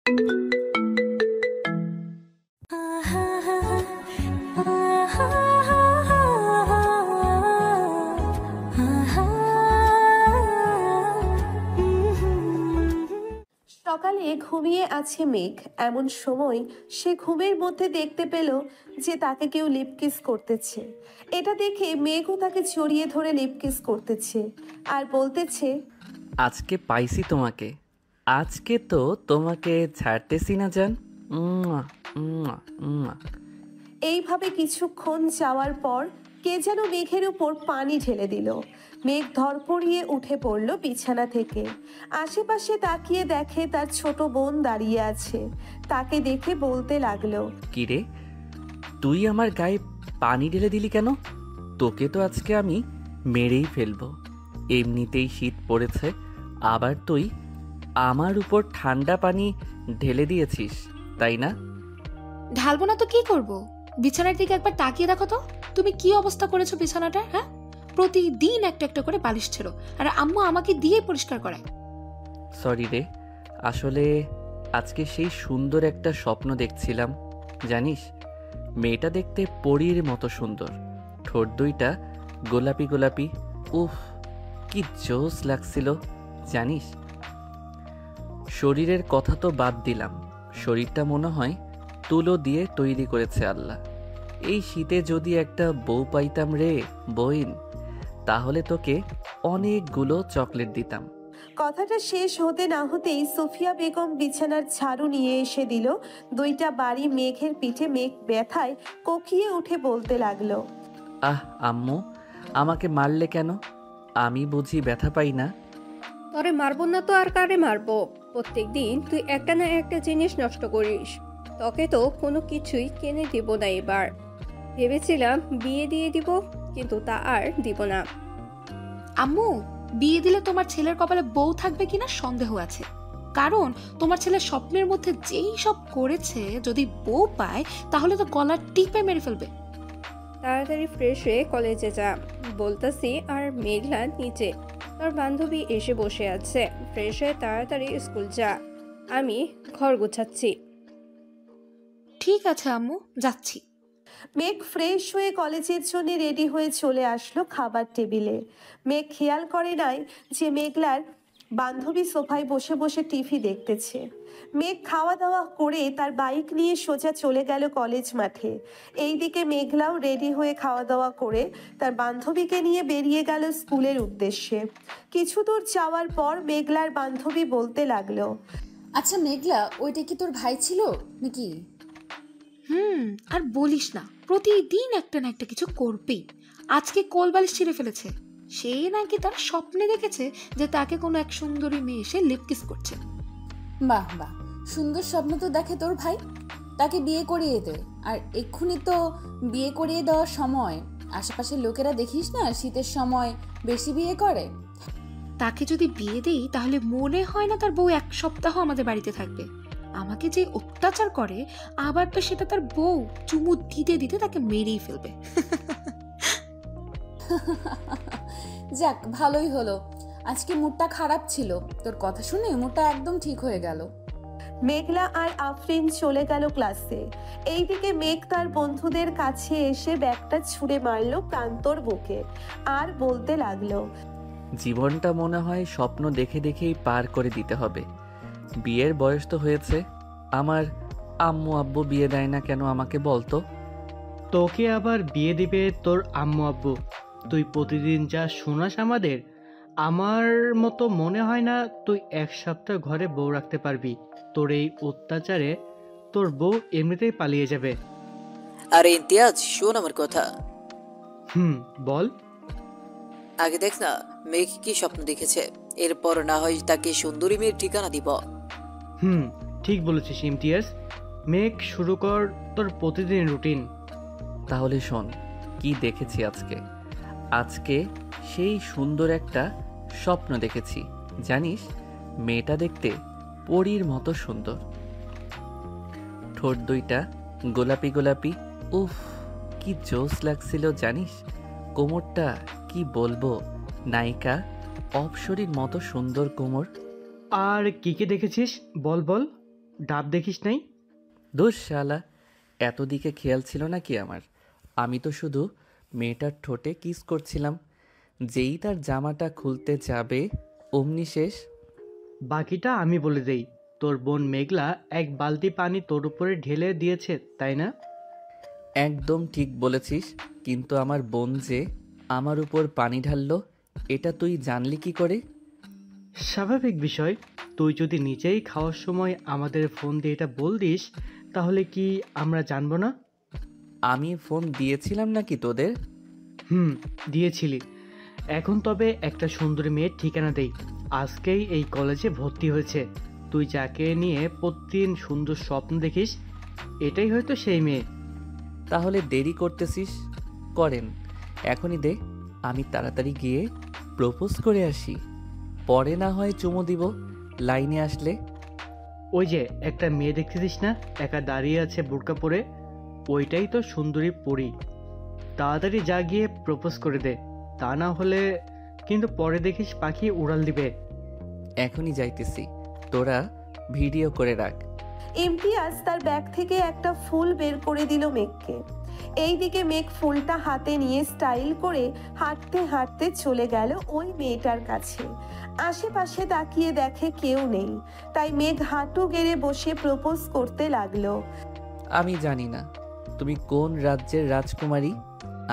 সকালে ঘুমিয়ে আছে মেঘ। এমন সময় সে ঘুমের মধ্যে দেখতে পেল যে তাকে কেউ লিপকিস করতেছে। এটা দেখে মেঘও তাকে জড়িয়ে ধরে লিপকিস করতেছে আর বলতেছে, আজকে পাইছি তোমাকে, আজকে তো তোমাকে ছাড়তেছি না জান। উম্মা, উম্মা, উম্মা। এইভাবে কিছুক্ষণ যাওয়ার পর কে যেন মেঘের উপর পানি ঢেলে দিল। মেঘ ধরপড়িয়ে উঠে পড়ল বিছানা থেকে। আশেপাশে তাকিয়ে দেখে তার ছোট বোন দাঁড়িয়ে আছে। তাকে দেখে বলতে লাগলো, কিরে, তুই আমার গায়ে পানি ঢেলে দিলি কেন? তোকে তো আজকে আমি মেরেই ফেলবো। এমনিতেই শীত পড়েছে, আবার তুই আমার উপর ঠান্ডা পানি ঢেলে দিয়েছিস, তাই না? ঢালবো না তো কি করব? বিছানার দিকে একবার তাকিয়ে দেখো তো, তুমি কি অবস্থা করেছো বিছানাটার। হ্যাঁ, প্রতিদিন একটা একটা করে বালিশ ছেড়ো, আর আম্মু আমাকে দিয়ে পরিষ্কার করায়। সরি রে, আসলে আজকে সেই সুন্দর একটা স্বপ্ন দেখছিলাম। জানিস, মেয়েটা দেখতে পরীর মতো সুন্দর, ঠোঁট দুইটা গোলাপি গোলাপি। উফ, কি জোস লাগছিল জানিস। শরীরের কথা তো বাদ দিলাম, শরীরটা মনে হয় তুলো দিয়ে তৈরি করেছে আল্লাহ। এই শীতে যদি একটা বউ পাইতাম রে বইন, তাহলে তোকে অনেকগুলো চকলেট দিতাম। কথাটা শেষ হতে না হতেই সুফিয়া বেগম বিছানার ঝাড়ু নিয়ে এসে দিল দুইটা বাড়ি মেঘের পিঠে। মেঘ ব্যথায় কোকিয়ে উঠে বলতে লাগলো, আহ আম্মু, আমাকে মারলে কেন? আমি বুঝি ব্যথা পাই না? তরে মারবো না তো আর কারে মারবো? প্রত্যেকদিন তুই একটা না একটা জিনিস নষ্ট করিস। তোকে তো কোনো কিছুই কিনে দিব না এবার। ভেবেছিলাম বিয়ে দিয়ে দিব, কিন্তু তা আর দিব না। আম্মু, বিয়ে দিলে তোমার ছেলের কপালে বউ থাকবে কিনা সন্দেহ আছে, কারণ তোমার ছেলের স্বপ্নের মধ্যে যেই সব করেছে, যদি বউ পায় তাহলে তো গলার টিপে মেরে ফেলবে। তাড়াতাড়ি ফ্রেশ হয়ে কলেজে যা বলতাছি। আর মেঘলা নিচে, তোর বান্ধবী এসে বসে আছে। ফ্রেশ হয়ে তাড়াতাড়ি স্কুল যা, আমি ঘর গোছাচ্ছি। ঠিক আছে আম্মু, যাচ্ছি। মেঘ ফ্রেশ হয়ে কলেজের জন্য রেডি হয়ে চলে আসলো খাবার টেবিলে। মেঘ খেয়াল করে নাই যে মেঘলার বান্ধবী সোফায় বসে বসে টিভি দেখতেছে। মেঘ খাওয়া দাওয়া করে তার বাইক নিয়ে সোজা চলে গেল কলেজ মাঠে। এইদিকে মেঘলাও রেডি হয়ে খাওয়া দাওয়া করে তার বান্ধবীকে নিয়ে বেরিয়ে গেল স্কুলের উদ্দেশ্যে। কিছু দূর যাওয়ার পর মেঘলার বান্ধবী বলতে লাগলো, আচ্ছা মেঘলা, ওইটা কি তোর ভাই ছিল নাকি? আর বলিস না, প্রতিদিন একটা না একটা কিছু করবেই। আজকে কোলবালিশ ছিঁড়ে ফেলেছে। সে নাকি তার স্বপ্নে দেখেছে যে তাকে কোনো এক সুন্দরী মেয়ে এসে লিপকিস করছে। বাহ বাহ, সুন্দর স্বপ্ন তো দেখে তোর ভাই। তাকে বিয়ে করিয়ে দে। আর এক্ষুনি তো বিয়ে করিয়ে দেওয়ার সময়। আশেপাশের লোকেরা দেখিস না শীতের সময় বেশি বিয়ে করে। তাকে যদি বিয়ে দেই তাহলে মনে হয় না তার বউ এক সপ্তাহ আমাদের বাড়িতে থাকবে। আমাকে যে অত্যাচার করে, আবার তো সেটা তার বউ চুমু দিতে দিতে তাকে মেরেই ফেলবে। যাক, ভালোই হলো। আজকে মুডটা খারাপ ছিল, তোর কথা শুনে মুডটা একদম ঠিক হয়ে গেল। মেঘলা আর আফরিন চলে গেল ক্লাসে। এইদিকে মেঘ তার বন্ধুদের কাছে এসে ব্যাগটা ছুঁড়ে মারলো প্রান্তর বুকে আর বলতে লাগলো, জীবনটা মনে হয় স্বপ্ন দেখে দেখেই পার করে দিতে হবে। বিয়ের বয়স তো হয়েছে, আমার আম্মু আব্বু বিয়ে দেয় না কেন আমাকে বলতো? তোকে আবার বিয়ে দিবে তোর আম্মু আব্বু? তুই প্রতিদিন যা শোনাস আমাদের, আমার মতো মনে হয় না তুই এক সপ্তাহ ঘরে বউ রাখতে পারবি। তোর এই অত্যাচারে তোর বউ এমনিতেই পালিয়ে যাবে। আরে ইমতিয়াজ, শোন আমার কথা। বল। আগে দেখ না মেঘ কি স্বপ্ন দেখেছে, এরপর না হয় তাকে সুন্দরী মেয়ের ঠিকানা দিব। ঠিক বলেছিস ইমতিয়াজ। মেঘ, শুরু কর তোর প্রতিদিন রুটিন। তাহলে শোন কি দেখেছি আজকে। আজকে সেই সুন্দর একটা স্বপ্ন দেখেছি। জানিস, মেয়েটা দেখতে পরীর মতো সুন্দর, ঠোঁট দুইটা গোলাপি গোলাপি। উফ, কি জোস লাগছিল জানিস। কোমরটা কি বলবো, নায়িকা অপসরীর মতো সুন্দর কোমর। আর কি কি দেখেছিস বল বল। ডাব দেখিস নাই? দোষ শালা, এত দিকে খেয়াল ছিল নাকি আমার? আমি তো শুধু মেয়েটার ঠোঁটে কিস করছিলাম। যেই তার জামাটা খুলতে যাবে অমনি শেষ। বাকিটা আমি বলে দেই। তোর বোন মেঘলা এক বালতি পানি তোর উপরে ঢেলে দিয়েছে, তাই না? একদম ঠিক বলেছিস, কিন্তু আমার বোন যে আমার উপর পানি ঢাললো এটা তুই জানলি কি করে? স্বাভাবিক বিষয়। তুই যদি নিজেই খাওয়ার সময় আমাদের ফোন দিয়ে এটা বল দিস, তাহলে কি আমরা জানবো না? আমি ফোন দিয়েছিলাম নাকি তোদের? দিয়েছিলি। এখন তবে একটা সুন্দরী মেয়ের ঠিকানা দেই। আজকেই এই কলেজে ভর্তি হয়েছে। তুই যাকে নিয়ে প্রতিদিন সুন্দর স্বপ্ন দেখিস, এটাই হয়তো সেই মেয়ে। তাহলে দেরি করতেছিস, করেন এখনই দে। আমি তাড়াতাড়ি গিয়ে প্রপোজ করে আসি, পরে না হয় চুমো দিব লাইনে আসলে। ওই যে একটা মেয়ে দেখতেছিস না, একা দাঁড়িয়ে আছে বোরকা পরে, ওইটাই তো সুন্দরী পরী। তাড়াতাড়ি যা গিয়ে প্রপোজ করে দে, তা না হলে কিন্তু পরে দেখিস পাখি উড়াল দিবে। এখনই যাইতেছি, তোরা ভিডিও করে রাখ। ইমতিয়াজ তার ব্যাগ থেকে একটা ফুল বের করে দিল মেঘকে। এইদিকে মেঘ ফুলটা হাতে নিয়ে স্টাইল করে হাঁটতে হাঁটতে চলে গেল ওই মেয়েটার কাছে। আশেপাশে তাকিয়ে দেখে কেউ নেই, তাই মেঘ হাঁটু গেড়ে বসে প্রপোজ করতে লাগলো। আমি জানি না তুমি কোন রাজ্যের রাজকুমারী,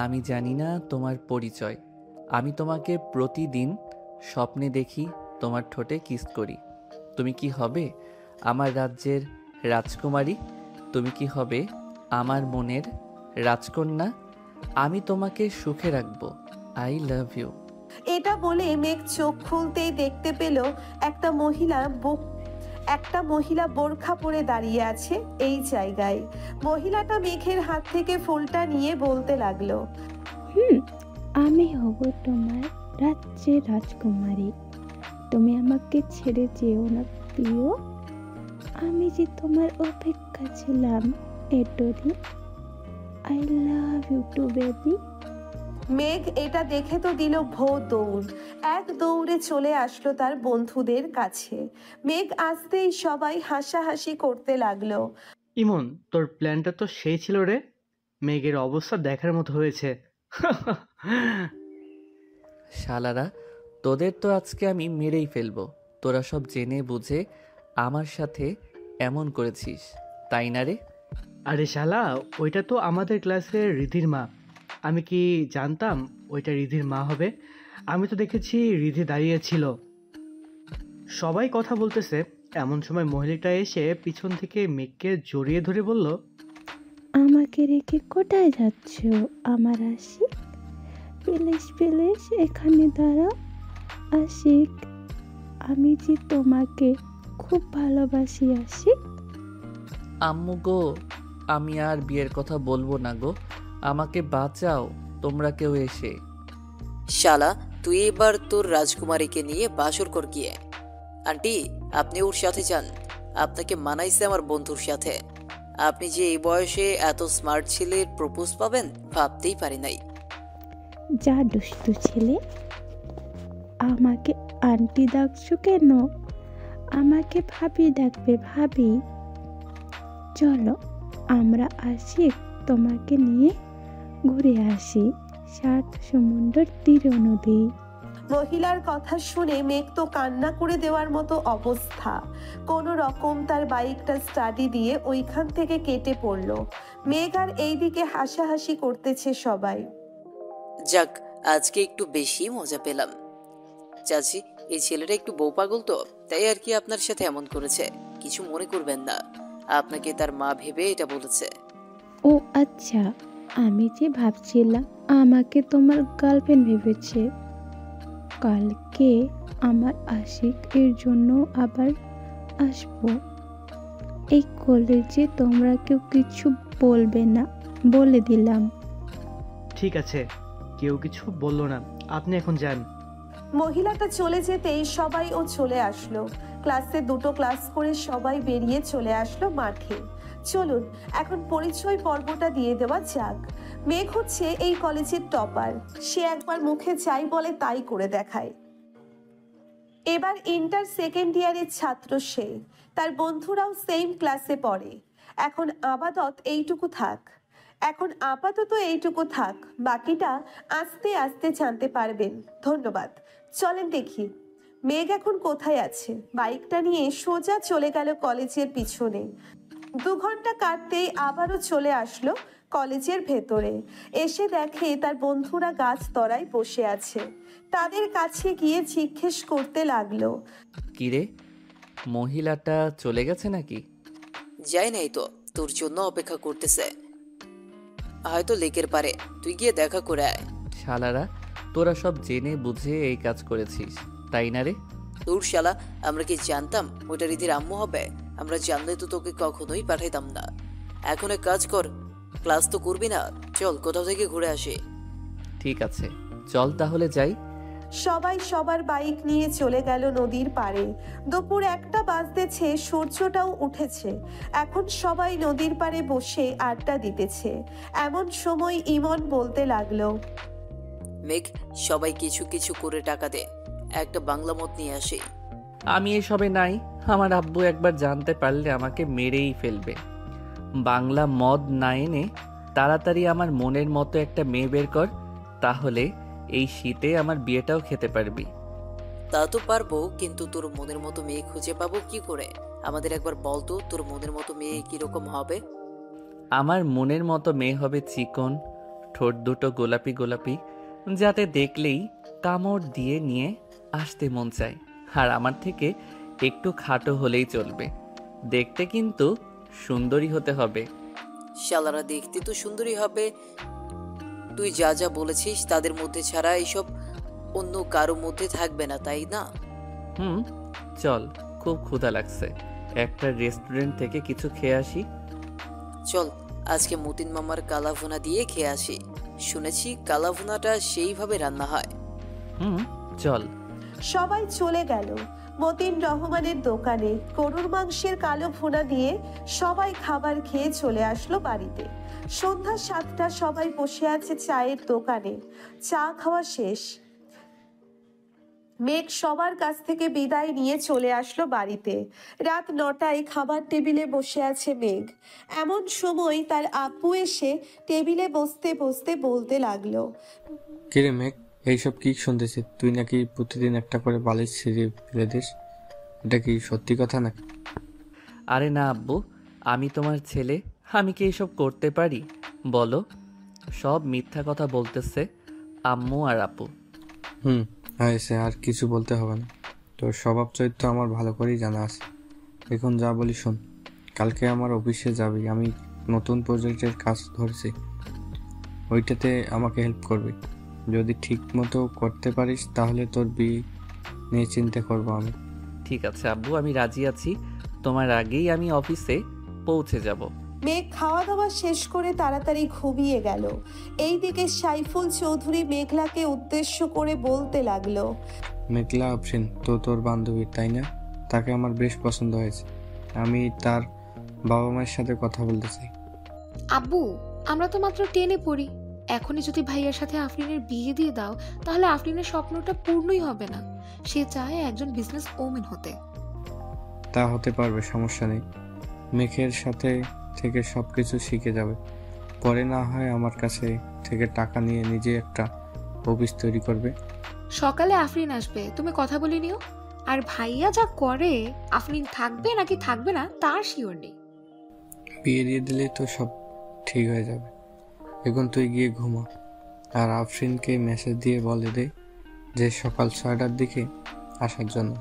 আমি জানি না তোমার পরিচয়। আমি তোমাকে প্রতিদিন স্বপ্নে দেখি, তোমার ঠোঁটে কিস করি। তুমি কি হবে আমার রাজ্যের রাজকুমারী? তুমি কি হবে আমার মনের রাজকন্যা? আমি তোমাকে সুখে রাখবো। I love you. এটা বলে মেঘ চোখ খুলতেই দেখতে পেল একটা মহিলা বোরখা পরে দাঁড়িয়ে আছে এই জায়গায়। মহিলাটা মেঘের হাত থেকে ফুলটা নিয়ে বলতে লাগলো, আমি হব তোমার রাজ্যের রাজকুমারী। তুমি আমাকে ছেড়ে যেও না প্রিয়। আমি যে তোমার অপেক্ষা ছিলাম এতদিন। I love you too baby. Megh এটা দেখে তো দিল দৌড়। এক দৌড়ে চলে আসলো তার বন্ধুদের কাছে। মেঘ আসতেই সবাই হাসাহাসি করতে লাগলো। ইমন, তোর প্ল্যানটা তো সেই ছিল রে। মেঘের অবস্থা দেখার মতো হয়েছে। শালারা, তোদের তো আজকে আমি মেরেই ফেলবো। তোরা সব জেনে বুঝে আমার সাথে এমন করেছিস, তাই না রে? আরে শালা, ওইটা তো আমাদের ক্লাসের রিধির মা। আমি কি জানতাম ওইটা রিধির মা হবে? আমি তো দেখেছি রিধি দাঁড়িয়েছিল, সবাই কথা বলতেছে। এমন সময় মহিলাটা এসে পিছন থেকে মেঘকে জড়িয়ে ধরে বলল, আমাকে রেখে কোথায় যাচ্ছ আমার আশিক? প্লিজ প্লিজ এখানে দাঁড়াও আশিক। আমি যে তোমাকে খুব ভালোবাসি আশিক। আম্মু গো, আমি আর বিয়ের কথা বলবো না গো, আমাকে বাঁচাও তোমরা কেউ এসে। শালা, তুই এবার তোর রাজকুমারীকে নিয়ে বাসর কর গিয়ে। আন্টি, আপনি ওর সাথে যান। আপনাকে মানাইছে আমার বন্ধুর সাথে। আপনি যে এই বয়সে এত স্মার্ট ছেলের প্রপোজ পাবেন ভাবতেই পারি নাই। যা দুষ্টু ছেলে, আমাকে আন্টি ডাকছো কেন? আমাকে ভাবি ডাকবে ভাবি। চলো আমরা আসি, তোমাকে নিয়ে ঘুরে আসি 7 সমুদ্র তীরে নদী। মহিলার কথা শুনে মেঘ তো কান্না করে দেওয়ার মতো অবস্থা। কোনো রকম তার বাইকটা স্টাডি দিয়ে ওইখান থেকে কেটে পড়লো। মেঘ আর এইদিকে হাসাহাসি করতেছে সবাই। যাক, আজকে একটু বেশি মজা পেলাম। চাচি, এই ছেলেটা একটু বউ পাগল তো, তাই আর কি আপনার সাথে এমন করেছে। কিছু মনে করবেন না, আপনাকে তার মা ভেবে এটা বলেছে। ও আচ্ছা, আমি যে ভাবছিলাম আমাকে তোমার গার্লফ্রেন্ড ভেবেছে। কালকে আমার আশিক এর জন্য আবার আসবো। এই কলেজে তোমরা কেউ কিছু বলবে না, বলে দিলাম। ঠিক আছে, কেউ কিছু বললো না, আপনি এখন যান। মহিলাটা চলে যেতেই সবাই ও চলে আসলো। ক্লাসে 2টো ক্লাস করে সবাই বেরিয়ে চলে আসলো মাঠে। চলুন এখন পরিচয় পর্বটা দিয়ে দেওয়া যাক। মেঘ হচ্ছে এই কলেজের টপার। সে একবার মুখে যাই বলে তাই করে দেখায়। এবার ইন্টার সেকেন্ড ইয়ারের ছাত্র সে, তার বন্ধুরাও সেম ক্লাসে পড়ে। এখন আপাতত এইটুকু থাক, বাকিটা আস্তে আস্তে জানতে পারবেন। ধন্যবাদ। চলেন দেখি মেঘ এখন কোথায় আছে। বাইকটা নিয়ে সোজা চলে গেল কলেজের পিছনে। 2 ঘন্টা কাটতেই আবারও চলে আসলো কলেজের ভেতরে। এসে দেখে তার বন্ধুরা গাছ তলায় বসে আছে। তাদের কাছে গিয়ে জিজ্ঞেস করতে লাগলো, কিরে, মহিলাটা চলে গেছে নাকি? যাই নাই তো, তোর জন্য অপেক্ষা করতেছে, হয়তো লেকের পারে, তুই গিয়ে দেখা করে আয়। শালারা, তোরা সব জেনে বুঝে এই কাজ করেছিস, তাই না রে? তোর শালা, আমরা কি জানতাম ওটা রীতির আম্মু হবে? আমরা জানলে তো তোকে কখনোই পাঠাইতাম না। এখন এক কাজ কর, ক্লাস তো করবি না, চল কোথাও থেকে ঘুরে আসি। ঠিক আছে, চল তাহলে যাই। সবাই সবার বাইক নিয়ে চলে গেল নদীর পাড়ে। দুপুর 1টা বাজতেছে, সূর্যটাও উঠেছে। এখন সবাই নদীর পাড়ে বসে আড্ডা দিতেছে। এমন সময় ইমন বলতে লাগলো, মেঘ, সবাই কিছু কিছু করে টাকা দে, একটা বাংলা মদ নিয়ে আসি। আমি এসবে নাই, আমার আব্বু একবার জানতে পারলে আমাকে মেরেই ফেলবে। বাংলা মদ না এনে তাড়াতাড়ি আমার মনের মতো একটা মেয়ে বের কর, তাহলে এই শীতে আমার বিয়েটাও খেতে পারবি। তা তো পারবো, কিন্তু তোর মনের মতো মেয়ে খুঁজে পাবো কি করে? আমাদের একবার বল তো, তোর মনের মতো মেয়ে কিরকম হবে? আমার মনের মতো মেয়ে হবে চিকন, ঠোঁট দুটো গোলাপি গোলাপি, যাতে দেখলেই কামড় দিয়ে নিয়ে আসতে মন চায়। আর আমার থেকে একটু খাটো হলেই চলবে, দেখতে কিন্তু সুন্দরী হতে হবে। শালারা দেখতে তো সুন্দরী হবে, তুই যা যা বলেছিস তাদের মধ্যে ছাড়া এইসব অন্য কারো মধ্যে থাকবে না, তাই না? চল, খুব ক্ষুধা লাগছে, একটা রেস্টুরেন্ট থেকে কিছু খেয়ে আসি। চল, আজকে মতিন মামার কালাভুনা দিয়ে খেয়ে আসি, শুনেছি কালাভুনাটা সেইভাবে রান্না হয়। চল। সবাই চলে গেল মতিন রহমানের দোকানে। গরুর মাংসের কালো ভুনা দিয়ে সবাই খাবার খেয়ে চলে আসলো বাড়িতে। সন্ধ্যা 7টা, সবাই বসে আছে চায়ের দোকানে। চা খাওয়া শেষ। মেঘ সবার কাছ থেকে বিদায় নিয়ে চলে আসলো বাড়িতে। রাত 9টায় খাবার টেবিলে বসে আছে মেঘ। এমন সময় তার আব্বু এসে টেবিলে বসতে বসতে বলতে লাগলো, কিরে মেঘ, এইসব কি শুনতেছি? তুই নাকি প্রতিদিন একটা করে বালিশ ছিঁড়ে ফেলে দিস, এটা কি সত্যি কথা নাকি? আরে না আব্বু, আমি তোমার ছেলে, আমি কি এইসব করতে পারি বলো? সব মিথ্যা কথা বলতেছে আম্মু আর আপু। হয়েছে, আর কিছু বলতে হবে না, তোর স্বভাব চরিত্র আমার ভালো করেই জানা আছে। এখন যা বলি শোন, কালকে আমার অফিসে যাবি, আমি নতুন প্রজেক্টের কাজ ধরেছি, ওইটাতে আমাকে হেল্প করবি। যদি ঠিক মতো করতে পারিস তাহলে তোর বিয়ে নিয়ে চিন্তা করবো আমি। ঠিক আছে আব্বু, আমি রাজি আছি, তোমার আগেই আমি অফিসে পৌঁছে যাব। মেঘ খাওয়া দাওয়া শেষ করে তাড়াতাড়ি ঘুমিয়ে গেল। এইদিকে সাইফুল চৌধুরী মেঘলাকে উদ্দেশ্য করে বলতে লাগলো, মেঘলা আফরিন তো তোর বান্ধবী তাই না? তাকে আমার বেশ পছন্দ হয়েছে, আমি তার বাবা মায়ের সাথে কথা বলতে চাই। আব্বু, আমরা তো মাত্র 10-এ পড়ি, এখনই যদি ভাইয়ার সাথে আফরিনের বিয়ে দিয়ে দাও তাহলে আফরিনের স্বপ্নটা পূর্ণই হবে না। সে চায় একজন বিজনেস ওমেন হতে। তা হতে পারবে, সমস্যা নেই। মেঘের সাথে থেকে সবকিছু শিখে যাবে, পরে না হয় আমার কাছে থেকে টাকা নিয়ে নিজে একটা অফিস তৈরি করবে। সকালে আফরিন আসবে, তুমি কথা বলে নিও। আর ভাইয়া যা করে, আফরিন থাকবে নাকি থাকবে না তার শিওর নেই। বিয়ে দিয়ে দিলেই তো সব ঠিক হয়ে যাবে। এখন তুই গিয়ে ঘুমা, আর আফরিনকে মেসেজ দিয়ে বলে দে যে সকাল 6টার দিকে আসার জন্য।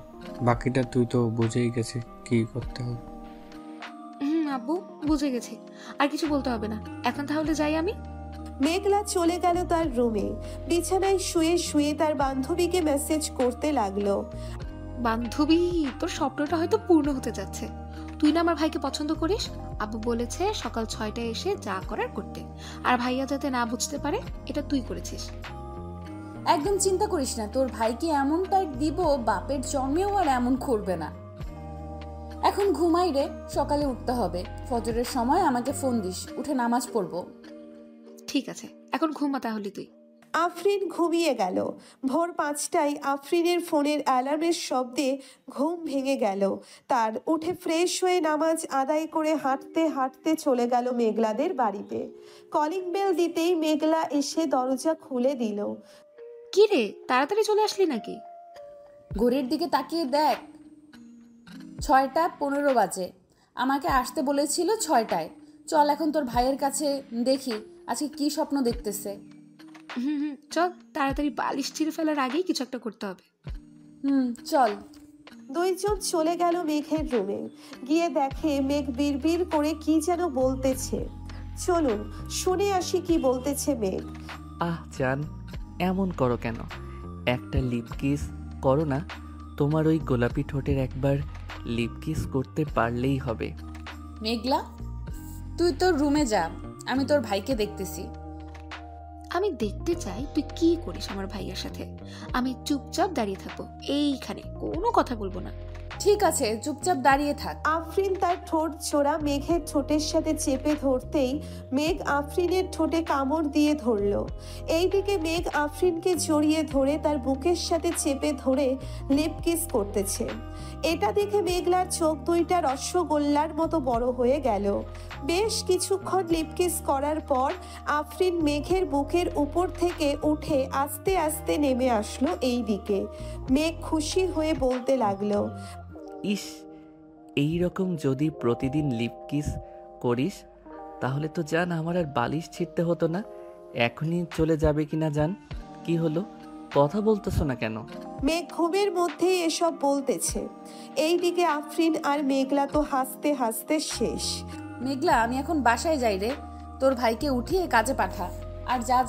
বাকিটা তুই তো বুঝেই গেছিস কি করতে হবে। আব্বু, বুঝে গেছি, আর কিছু বলতে হবে না। এখন তাহলে যাই আমি। মেঘলা চলে গেল তার রুমে। বিছানায় শুয়ে শুয়ে তার বান্ধবীকে মেসেজ করতে লাগলো, বান্ধবী, তোর স্বপ্নটা হয়তো পূর্ণ হতে যাচ্ছে। তুই না আমার ভাইকে পছন্দ করিস, আব্বু বলেছে সকাল 6টায় এসে যা করার করতে। আর ভাইয়া যাতে না বুঝতে পারে এটা তুই করেছিস। একদম চিন্তা করিস না, তোর ভাইকে এমন টাইট দিব বাপের জন্মেও আর এমন করবে না। এখন ঘুমাই রে, সকালে উঠতে হবে। ফজরের সময় আমাকে ফোন দিস, উঠে নামাজ পড়বো। ঠিক আছে, এখন ঘুমা তাহলে তুই। আফরিন ঘুমিয়ে গেল। ভোর 5টায় আফরিনের ফোনের অ্যালার্মের শব্দে ঘুম ভেঙে গেল তার। উঠে ফ্রেশ হয়ে নামাজ আদায় করে হাঁটতে হাঁটতে চলে গেল মেঘলাদের বাড়িতে। কলিং বেল দিতেই মেঘলা এসে দরজা খুলে দিল। কি রে, তাড়াতাড়ি চলে আসলি নাকি? ঘড়ির দিকে তাকিয়ে দেখ, 6টা 15 বাজে। আমাকে আসতে বলেছিল 6টায়। চল এখন তোর ভাইয়ের কাছে, দেখি আজকে কি স্বপ্ন দেখতেছে। চল, তাড়াতাড়ি বালিশ ছিঁড়ে ফেলার আগেই কিছু একটা করতে হবে। চল। দুইজন চলে গেল মেঘের রুমে। গিয়ে দেখে মেঘ বিড়বিড় করে কি যেন বলতেছে। চলুন শুনে আসি কি বলতেছে মেঘ। জান, এমন করো কেন? একটা লিপ কিস করো না। তোমার ওই গোলাপি ঠোঁটের একবার লিপ কিস করতে পারলেই হবে। মেঘলা, তুই তোর রুমে যা, আমি তোর ভাইকে দেখতেছি। আমি দেখতে চাই তুই কি করিস আমার ভাইয়ের সাথে। আমি চুপচাপ দাঁড়িয়ে থাকবো এইখানে, কোনো কথা বলবো না। ঠিক আছে, চুপচাপ দাঁড়িয়ে থাক। আফরিন তার ঠোঁট জোড়া মেঘের ঠোঁটের সাথে চেপে ধরতেই মেঘ আফরিনের ঠোঁটে কামড় দিয়ে ধরল। এইদিকে মেঘ আফরিনকে জড়িয়ে ধরে তার বুকের সাথে চেপে ধরে লিপ কিস করতেছে। এটা দেখে মেঘলার চোখ দুইটা রসগোল্লার মতো বড় হয়ে গেল। বেশ কিছুক্ষণ লিপ কিস করার পর আফরিন মেঘের বুকের উপর থেকে উঠে আস্তে আস্তে নেমে আসলো এই দিকে। মেঘ খুশি হয়ে বলতে লাগলো, ইস, এই রকম যদি প্রতিদিন লিপ কিস করিস তাহলে তো জান আমার আর বালিশ ছিঁড়তে হতো না। এখনই চলে যাবে কিনা জান? কি হলো, কথা বলতেছো না কেন? মেঘ ঘুমের মধ্যেই এসব বলতেছে। এইদিকে আফরিন আর মেঘলা তো হাসতে হাসতে শেষ। মেঘলা, আমি এখন বাসায় যাই রে। তোর ভাইকে উঠিয়ে কাজে পাঠা। আর যা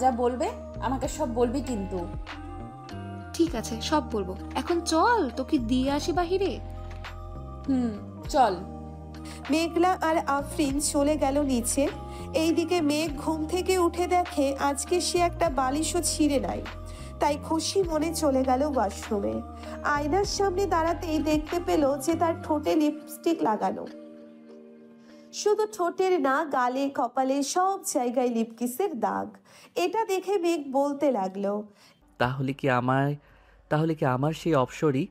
যা বলবে আমাকে সব বলবি কিন্তু। ঠিক আছে, সব বলবো। এখন চল, তোকে দিয়ে আসি বাহিরে। চল। মেঘলা আর আফরিন চলে গেল নিচে। এইদিকে মেঘ ঘুম থেকে উঠে দেখে আজকে সে একটা বালিশও ছিঁড়ে নাই। তাই খুশি মনে চলে গেল ওয়াশরুমে। আয়নার সামনে দাঁড়াতেই দেখতে পেল যে তার ঠোঁটে লিপস্টিক লাগানো। শুধু ঠোঁটের না, গালে কপালে সব জায়গায় লিপকিসের দাগ। এটা দেখে মেঘ বলতে লাগলো, তাহলে কি আমার সেই অপসরই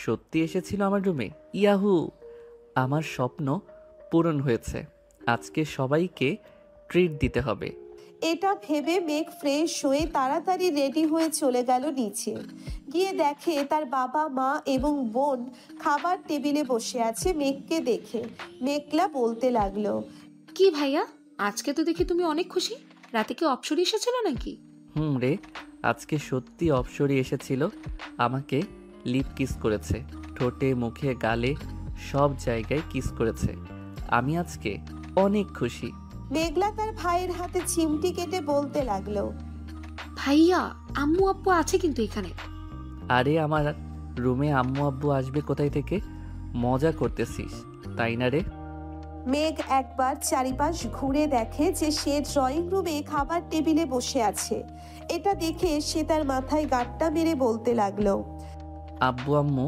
সত্যি এসেছিল আমার রুমে? ইয়াহু, আমার স্বপ্ন পূরণ হয়েছে। আজকে সবাইকে ট্রিট দিতে হবে। এটা ভেবে মেঘ ফ্রেশ হয়ে তাড়াতাড়ি রেডি হয়ে চলে গেল নিচে। গিয়ে দেখে তার বাবা মা এবং বোন খাবার টেবিলে বসে আছে। মেঘকে দেখে মেঘলা বলতে লাগলো, কি ভাইয়া, আজকে তো দেখি তুমি অনেক খুশি। রাতে কি অপসরি এসেছিল নাকি? রে, আজকে সত্যি অপসরি এসেছিল। আমাকে লিপ কিস করেছে, ঠোঁটে মুখে গালে সব জায়গায় কিস করেছে। আমি আজকে অনেক খুশি। মেঘলা তার ভাইয়ের হাতে চিমটি কেটে বলতে লাগলো, ভাইয়া, আম্মু আব্বু আছে কিন্তু এখানে। আরে, আমার রুমে আম্মু আব্বু আসবে কোথায় থেকে? মজা করতেছিস তাই না রে? মেঘ একবার চারিপাশ ঘুরে দেখে যে সে ড্রয়িং রুমে খাবার টেবিলে বসে আছে। এটা দেখে সে তার মাথায় গাঁটটা মেরে বলতে লাগলো, আব্বু আম্মু,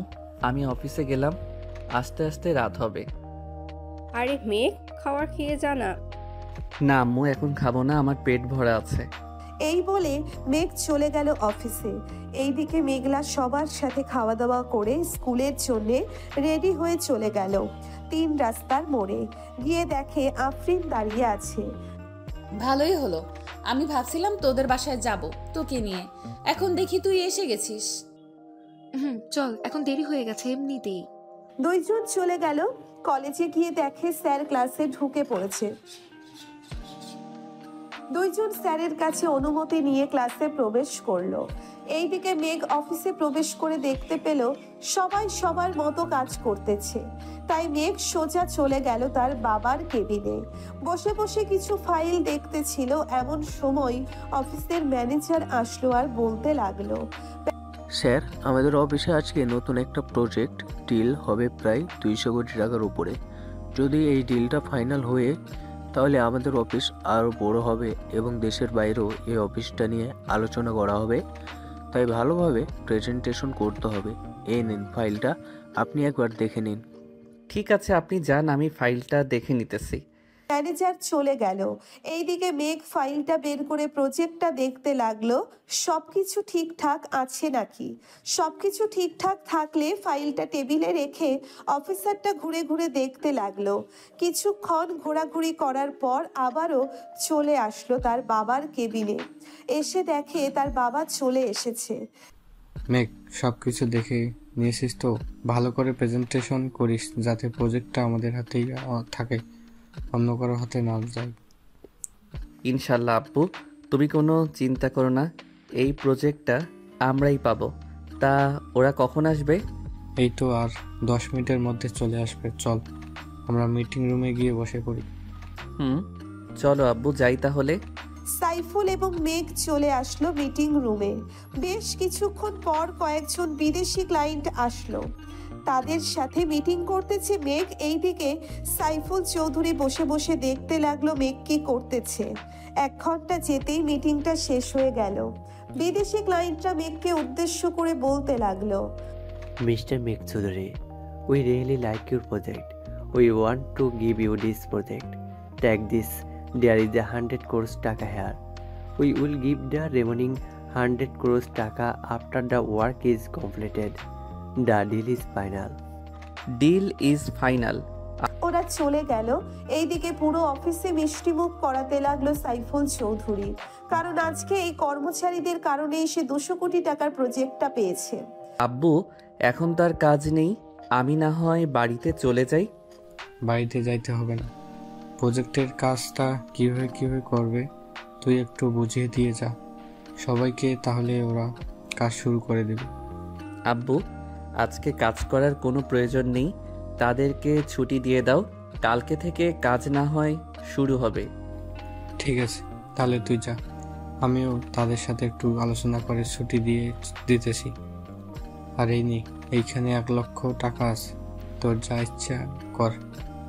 আমি অফিসে গেলাম, আস্তে আস্তে রাত হবে। আরে মেঘ, খাবার খেয়ে যা না। না আম্মু, এখন খাবো না, আমার পেট ভরা আছে। এই বলে মেঘ চলে গেল অফিসে। এইদিকে মেঘলা সবার সাথে খাওয়া দাওয়া করে স্কুলের জন্য রেডি হয়ে চলে গেল 3 রাস্তার মোড়ে। গিয়ে দেখে আফরিন দাঁড়িয়ে আছে। ভালোই হলো, আমি ভাবছিলাম তোদের বাসায় যাব তোকে নিয়ে, এখন দেখি তুই এসে গেছিস। চল, এখন দেরি হয়ে গেছে এমনিতেই। দুইজন চলে গেল কলেজে। গিয়ে দেখে স্যার ক্লাসে ঢুকে পড়েছে। দুইজন স্যারের কাছে অনুমতি নিয়ে ক্লাসে প্রবেশ করলো। এইদিকে মেঘ অফিসে প্রবেশ করে দেখতে পেল সবাই সবার মতো কাজ করতেছে। তাই মেঘ সোজা চলে গেল তার বাবার কেবিনে। বসে বসে কিছু ফাইল দেখতেছিল। এমন সময় অফিসের ম্যানেজার আসলো আর বলতে লাগলো, স্যার, আমাদের অফিসে আজকে নতুন একটা প্রজেক্ট ডিল হবে প্রায় 200 কোটি টাকার উপরে। যদি এই ডিলটা ফাইনাল হয়ে তাহলে আমাদের অফিস আরও বড় হবে এবং দেশের বাইরেও এই অফিসটা নিয়ে আলোচনা করা হবে। তাই ভালোভাবে প্রেজেন্টেশন করতে হবে। এই নিন ফাইলটা, আপনি একবার দেখে নিন। ঠিক আছে, আপনি যান, আমি ফাইলটা দেখে নিতেছি। ম্যানেজার চলে গেল। এইদিকে মেঘ ফাইলটা বের করে প্রজেক্টটা দেখতে লাগলো সবকিছু ঠিকঠাক আছে নাকি। সবকিছু ঠিকঠাক থাকলে ফাইলটা টেবিলে রেখে অফিসারটা ঘুরে ঘুরে দেখতে লাগলো। কিছুক্ষণ ঘোরাঘুরি করার পর আবারও চলে আসলো তার বাবার কেবিনে। এসে দেখে তার বাবা চলে এসেছে। মেঘ, সব কিছু দেখে নিয়েছিস তো? ভালো করে প্রেজেন্টেশন করিস যাতে প্রজেক্টটা আমাদের হাতেই থাকে, অন্য কারো হাতে না যায়। ইনশাল্লাহ আব্বু, তুমি কোনো চিন্তা করো না, এই প্রজেক্টটা আমরাই পাবো। তা ওরা কখন আসবে? এই তো আর 10 মিনিটের মধ্যে চলে আসবে। চল আমরা মিটিং রুমে গিয়ে বসে পড়ি। চলো আব্বু, যাই তাহলে। সাইফুল এবং মেঘ চলে আসলো মিটিং রুমে। বেশ কিছুক্ষণ পর কয়েকজন বিদেশি ক্লায়েন্ট আসলো। তাদের সাথে মিটিং করতেছে মেঘ। এইদিকে সাইফুল চৌধুরী বসে বসে দেখতে লাগলো মেঘ কি করতেছে। 1 ঘন্টা যেতেই মিটিংটা শেষ হয়ে গেল। বিদেশি ক্লায়েন্টরা মেঘকে উদ্দেশ্য করে বলতে লাগলো, Mr. Meg Choudhury, we really like your project. We want to give you this project. Take this. There is 100 crores taka here. We will give the remaining 100 crores taka after the work is completed. The deal is final. Deal is final. ওরা চলে গেল। এইদিকে পুরো অফিসে মিষ্টিমুখ করাতে লাগলো সাইফুল চৌধুরী, কারণ আজকে এই কর্মচারীদের কারণেই সে 200 কোটি টাকার প্রজেক্টটা পেয়েছে। আব্বু, এখন তার কাজ নেই, আমি না হয় বাড়িতে চলে যাই। বাড়িতে যাইতে হবে না, প্রজেক্টের কাজটা কিভাবে করবে তুই একটু বুঝিয়ে দিয়ে যা সবাইকে, তাহলে ওরা কাজ শুরু করে দেবে। আব্বু, আজকে কাজ করার কোনো প্রয়োজন নেই, তাদেরকে ছুটি দিয়ে দাও, কালকে থেকে কাজ না হয় শুরু হবে। ঠিক আছে, তাহলে তুই যা, আমিও তাদের সাথে একটু আলোচনা করে ছুটি দিতেছি। আর এইখানে 1 লক্ষ টাকা আছে, তোর যা ইচ্ছা কর,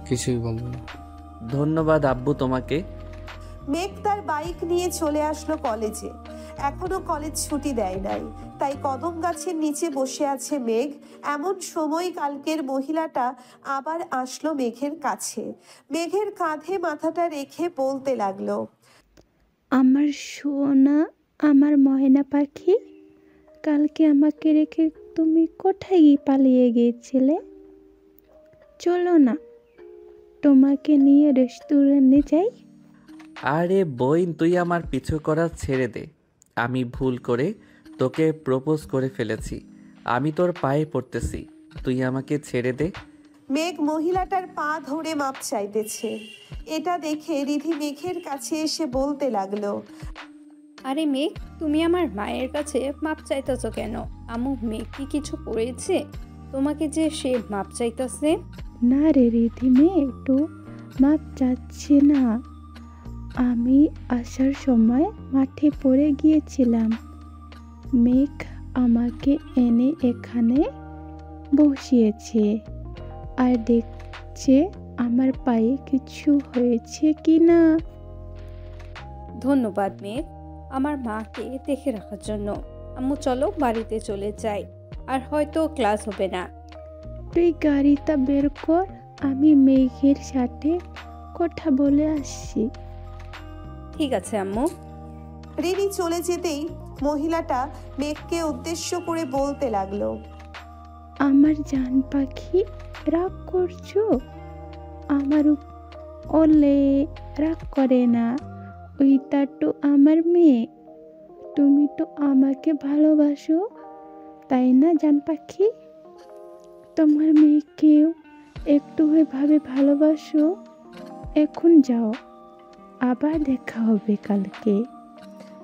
কিছুই বলবো না। ধন্যবাদ আব্বু তোমাকে। মেঘ তার বাইক নিয়ে চলে আসলো কলেজে। এখনো কলেজ ছুটি দেয় নাই, তাই কদম গাছের নিচে বসে আছে মেঘ। এমন সময় কালকের মহিলাটা আবার আসলো মেঘের কাছে। মেঘের কাঁধে মাথাটা রেখে বলতে লাগলো, আমার সোনা, আমার ময়না পাখি, কালকে আমাকে রেখে তুমি কোথায় পালিয়ে গিয়েছিলে? চলো না, তোমাকে নিয়ে রেস্টুরেন্টে যাই। আরে বইন, তুই আমার পিছু করা ছেড়ে দে। আমি ভুল করে তোকে প্রপোজ করে ফেলেছি, আমি তোর পায়ে পড়তেছি, তুই আমাকে ছেড়ে দে। মেঘ মহিলাটার পা ধরে মাপ চাইতেছে। এটা দেখে রিধি মেঘের কাছে এসে বলতে লাগলো, আরে মেঘ, তুমি আমার মায়ের কাছে মাপ চাইতেছ কেন? আম্মু মেঘ কি কিছু করেছে তোমাকে যে সে মাপ চাইতেছে? না রে রিধি, মেয়ে একটু মাপ চাচ্ছে না। আমি আসার সময় মাঠে পড়ে গিয়েছিলাম, মেঘ আমাকে এনে এখানে বসিয়েছে আর দেখছে আমার পায়ে কিছু হয়েছে কি না। ধন্যবাদ মেঘ, আমার মাকে দেখে রাখার জন্য। আম্মু চলো বাড়িতে চলে যাই, আর হয়তো ক্লাস হবে না। তুই গাড়িটা বের কর, আমি মেঘের সাথে কথা বলে আসছি। ঠিক আছে আম্মু। রিনি চলে যেতেই মহিলাটা মেঘকে উদ্দেশ্য করে বলতে লাগলো, আমার জান পাখি, রাগ করছো? আমার ওলে রাগ করে না, ওইটা তো আমার মেয়ে। তুমি তো আমাকে ভালোবাসো, তাই না জান পাখি? তোমার মেয়েকেও একটু এভাবে ভালোবাসো। এখন যাও, আবার দেখা হবে কালকে।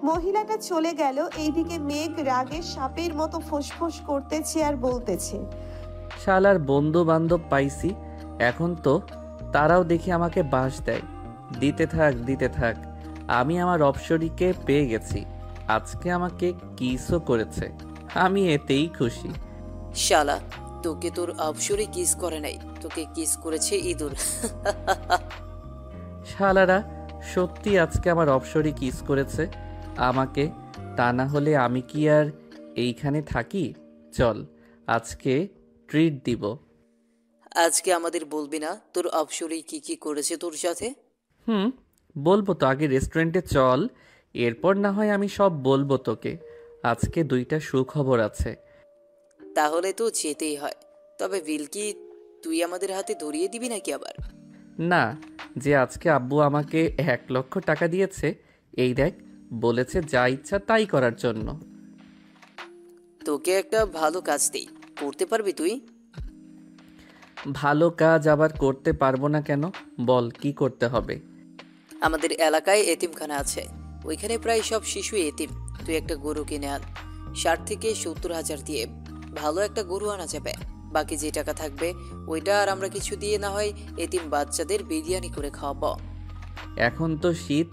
মহিলাটা চলে গেল। এইদিকে মেঘ রাগে সাপের মতো ফোঁসফোঁস করতেছে আর বলতেছে, শালার বন্ধু বান্ধব পাইছি, এখন তো তারাও দেখি আমাকে বাস দেয়। দিতে থাক, আমি আমার অপসরীকে পেয়ে গেছি, আজকে আমাকে কিসও করেছে, আমি এতেই খুশি। শালা, তোকে তোর অপসরি কিস করে নাই, তোকে কিস করেছে ইঁদুর। শালারা সত্যি আজকে আমার অপসরী কিস করেছে আমাকে, তা না হলে আমি কি আর এইখানে থাকি? চল, আজকে ট্রিট দিব। আজকে আমাদের বলবি না তোর অপসরি কি করেছে তোর সাথে? হুম, বলবো তো, আগে রেস্টুরেন্টে চল, এরপর না হয় আমি সব বলবো তোকে। আজকে 2টা সুখবর আছে। তাহলে তো যেতেই হয়। তবে বিল কি তুই আমাদের হাতে ধরিয়ে দিবি নাকি আবার? না, যে আজকে আব্বু আমাকে 1 লক্ষ টাকা দিয়েছে, এই দেখ, বলেছে যা ইচ্ছা তাই করার জন্য। তোকে একটা ভালো কাজ দেই, করতে পারবি তুই? ভালো কাজ আবার করতে পারবো না কেন? বল, কি করতে হবে? আমাদের এলাকায় এতিমখানা আছে, ওইখানে প্রায় সব শিশু এতিম। তুই একটা গরু কিনে আন, 60 থেকে 70 হাজার দিয়ে ভালো একটা গরু আনা যাবে। বাকি যে টাকা থাকবে ওইটা আর আমরা কিছু দিয়ে না হয় এতিম বাচ্চাদের বিরিয়ানি করে খাওয়াবো। এখন তো শীত,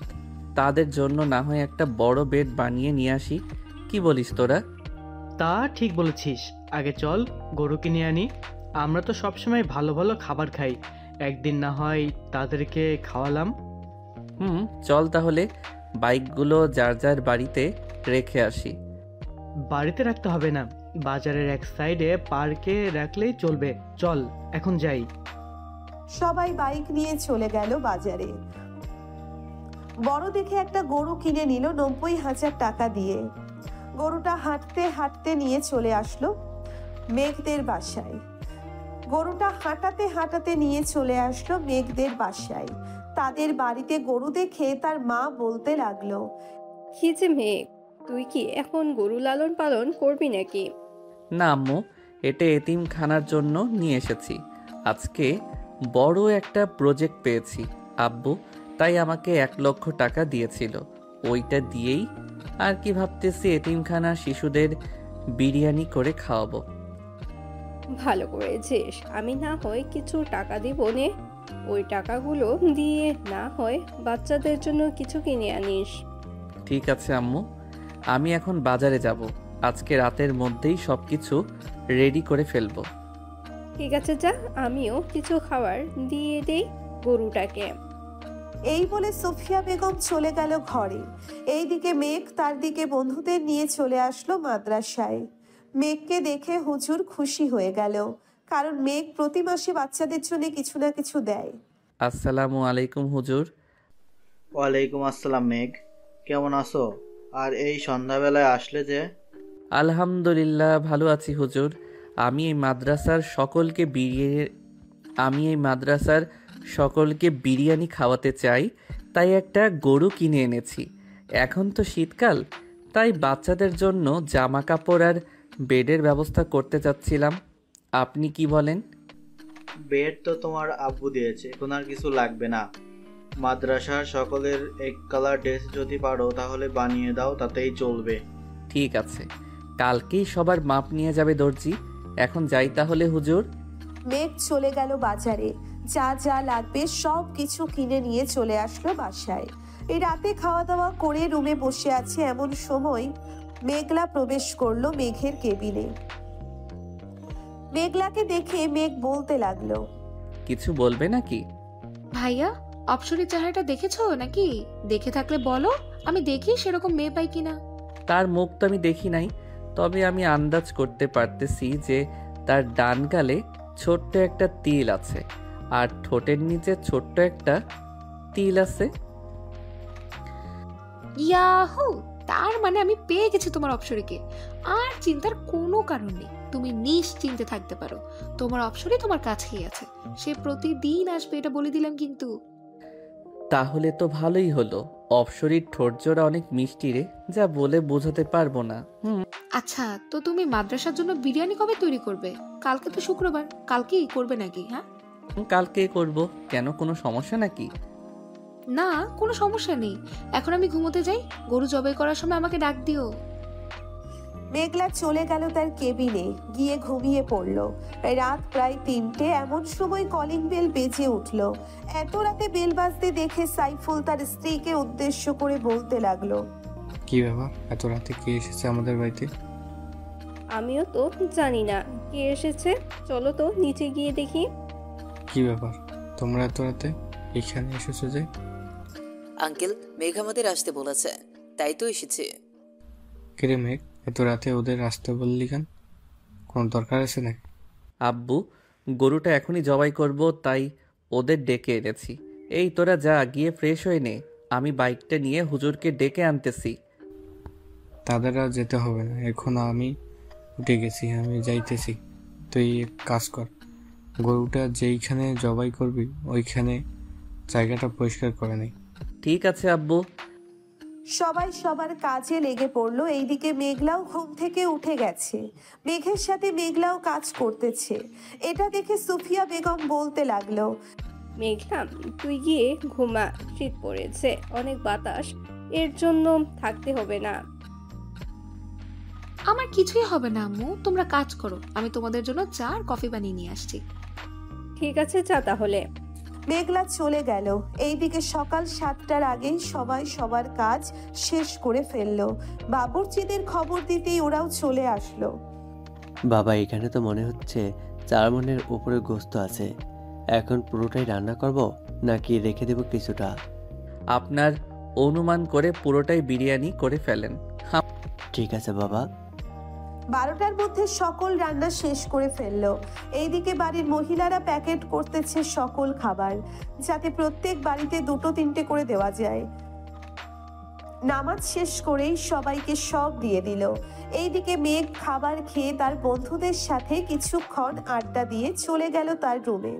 তাদের জন্য না হয় একটা বড় বেড বানিয়ে নিয়ে আসি, কি বলিস তোরা? তা ঠিক বলেছিস, আগে চল গরু কিনে আনি। আমরা তো সবসময় ভালো ভালো খাবার খাই, একদিন না হয় তাদেরকে খাওয়ালাম। চল তাহলে, বাইকগুলো যার যার বাড়িতে রেখে আসি। বাড়িতে রাখতে হবে না, বাজারের এক সাইডে পার্কে রাখলেই চলবে। চল এখন যাই। সবাই বাইক নিয়ে চলে গেল বাজারে। বড় দেখে একটা গরু কিনে নিল 90,000 টাকা দিয়ে। গরুটা হাঁটতে হাঁটতে নিয়ে চলে আসলো মেঘদের বাসায়। গরুটা হাঁটাতে হাঁটাতে নিয়ে চলে আসলো মেঘদের বাসায়। তাদের বাড়িতে গরু দেখে তার মা বলতে লাগলো, কি যে মেঘ, তুই কি এখন গরু লালন পালন করবি নাকি? না আম্মু, এটা এতিমখানার জন্য নিয়ে এসেছি। আজকে বড় একটা প্রজেক্ট পেয়েছি আব্বু, তাই আমাকে 1 লক্ষ টাকা দিয়েছিল। ওইটা দিয়েই আর কি ভাবতেছি, এতিমখানার শিশুদের বিরিয়ানি করে খাওয়াবো। ভালো করেছিস, আমি না হয় কিছু টাকা দিব নে, ওই টাকাগুলো দিয়ে না হয় বাচ্চাদের জন্য কিছু কিনে আনিস। ঠিক আছে আম্মু, আমি এখন বাজারে যাব। আজকে রাতের মধ্যেই সব কিছু রেডি করে ফেলবো। ঠিক আছে, যা, আমিও কিছু খাবার দিয়ে দেই গরুটাকে। এই বলে সুফিয়া বেগম চলে গেল ঘরে। এইদিকে মেঘ তার দিকে বন্ধুদের নিয়ে চলে আসলো মাদ্রাসায়। মেঘকে দেখে হুজুর খুশি হয়ে গেল, কারণ মেঘ প্রতি মাসে বাচ্চাদের জন্য কিছু না কিছু দেয়। আসসালামু আলাইকুম হুজুর। ওয়ালাইকুম আসসালাম মেঘ, কেমন আছো? আর এই সন্ধ্যাবেলায় আসলে যে? আলহামদুলিল্লাহ ভালো আছি হুজুর। আমি এই মাদ্রাসার সকলকে বিরিয়ানি খাওয়াতে চাই, তাই একটা গরু কিনে এনেছি। এখন তো শীতকাল, তাই বাচ্চাদের জন্য জামা কাপড় আর বেডের ব্যবস্থা করতে চাচ্ছিলাম। আপনি কি বলেন? বেড তো তোমার আব্বু দিয়েছে, এখন আর কিছু লাগবে না। মাদ্রাসার সকলের এক কালার ড্রেস যদি পারো তাহলে বানিয়ে দাও, তাতেই চলবে। ঠিক আছে, কালকেই সবার মাপ নিয়ে যাবে দর্জি। এখন যাই তাহলে হুজুর। মেঘ চলে গেল বাজারে, যা যা লাগবে সব কিছু কিনে নিয়ে চলে আসলো বাসায়। এই রাতে খাওয়া দাওয়া করে রুমে বসে আছে এমন সময় মেঘলা প্রবেশ করলো মেঘের কেবিনে। মেঘলাকে দেখে মেঘ বলতে লাগলো, কিছু বলবে নাকি? ভাইয়া, অপসরের চেহারাটা দেখেছো নাকি? দেখে থাকলে বলো, আমি দেখি সেরকম মেয়ে পাই কিনা। তার মুখ তো আমি দেখি নাই, তবে আমি আন্দাজ করতে পারতেছি যে তার ডান গালে ছোট্ট একটা তিল আছে আর ঠোঁটের নিচে ছোট্ট একটা তিল আছে। ইয়াহু, তার মানে আমি পেয়ে গেছি তোমার অপসরীকে। আর চিন্তার কোনো কারণ নেই, তুমি নিশ্চিন্তে থাকতে পারো। তোমার অপসরী তোমার কাছেই আছে, সে প্রতিদিন আসবে, এটা বলে দিলাম কিন্তু। তাহলে তো ভালোই হলো। অপসরীর ঠোঁটজোড়া অনেক মিষ্টি রে, যা বলে বোঝাতে পারবো না। আচ্ছা, তো তুমি মাদ্রাসার জন্য বিরিয়ানি কবে তৈরি করবে? কালকে তো শুক্রবার, কালকেই করবে নাকি? হ্যাঁ, কালকে করব। কেন, কোনো সমস্যা নাকি? না, কোনো সমস্যা নেই। এখন আমি ঘুমোতে যাই, গরু জবাই করার সময় আমাকে ডাক দিও। মেঘলা চলে গেল তার কেবিনে, গিয়ে ঘুমিয়ে পড়লো। রাত প্রায় 3টে, এমন সময় কলিং বেল বেজে উঠলো। এত রাতে বেল বাজতে দেখে সাইফুল তার স্ত্রীকে উদ্দেশ্য করে বলতে লাগলো, কি ব্যাপার, এত রাতে কে এসেছে আমাদের বাড়িতে? আমিও তো জানি না কে এসেছে, চলো তো নিচে গিয়ে দেখি। কি ব্যাপার, তোমরা এত রাতে এখানে এসেছো যে? আঙ্কেল, মেঘ আমাদের আসতে বলেছে, তাই তো এসেছে। কিরে মেঘ, এত রাতে ওদের আসতে বললি কেন? কোনো দরকার আছে নাকি? আব্বু, গরুটা এখনই জবাই করব, তাই ওদের ডেকে এনেছি। এই তোরা যা, গিয়ে ফ্রেশ হয়ে নে, আমি বাইকটা নিয়ে হুজুরকে ডেকে আনতেছি। তাদের আর যেতে হবে না, এখন আমি উঠে গেছি, আমি যাইতেছি। তুই এক কাজ কর, গরুটা যেইখানে জবাই করবি ওইখানে জায়গাটা পরিষ্কার করে নেই। ঠিক আছে আব্বু। সবাই সবার কাজে লেগে পড়লো। এইদিকে মেঘলাও ঘুম থেকে উঠে গেছে। মেঘের সাথে মেঘলাও কাজ করতেছে। এটা দেখে সুফিয়া বেগম বলতে লাগলো, মেঘলা, তুই গিয়ে ঘুমা, শীত পড়েছে, অনেক বাতাস, এর জন্য থাকতে হবে না। আমার কিছুই হবে না আম্মু, তোমরা কাজ করো, আমি তোমাদের জন্য চা আর কফি বানিয়ে নিয়ে আসছি। ঠিক আছে, যা তাহলে। মেঘলা চলে গেল। এইদিকে সকাল 7টার আগেই সবাই সবার কাজ শেষ করে ফেললো। বাবুর্চিদের খবর দিতেই ওরাও চলে আসলো। বাবা, এখানে তো মনে হচ্ছে 4 মণের উপরে গোস্ত আছে। এখন পুরোটাই রান্না করব নাকি রেখে দেব কিছুটা? আপনার অনুমান করে পুরোটাই বিরিয়ানি করে ফেলেন। ঠিক আছে বাবা। 12টার মধ্যে সকল রান্না শেষ করে ফেললো। এইদিকে বাড়ির মহিলারা প্যাকেট করতেছে সকল খাবার, যাতে প্রত্যেক বাড়িতে 2-3টে করে দেওয়া যায়। নামাজ শেষ করেই সবাইকে সব দিয়ে দিল। এইদিকে মেঘ খাবার খেয়ে তার বন্ধুদের সাথে কিছুক্ষণ আড্ডা দিয়ে চলে গেল তার রুমে।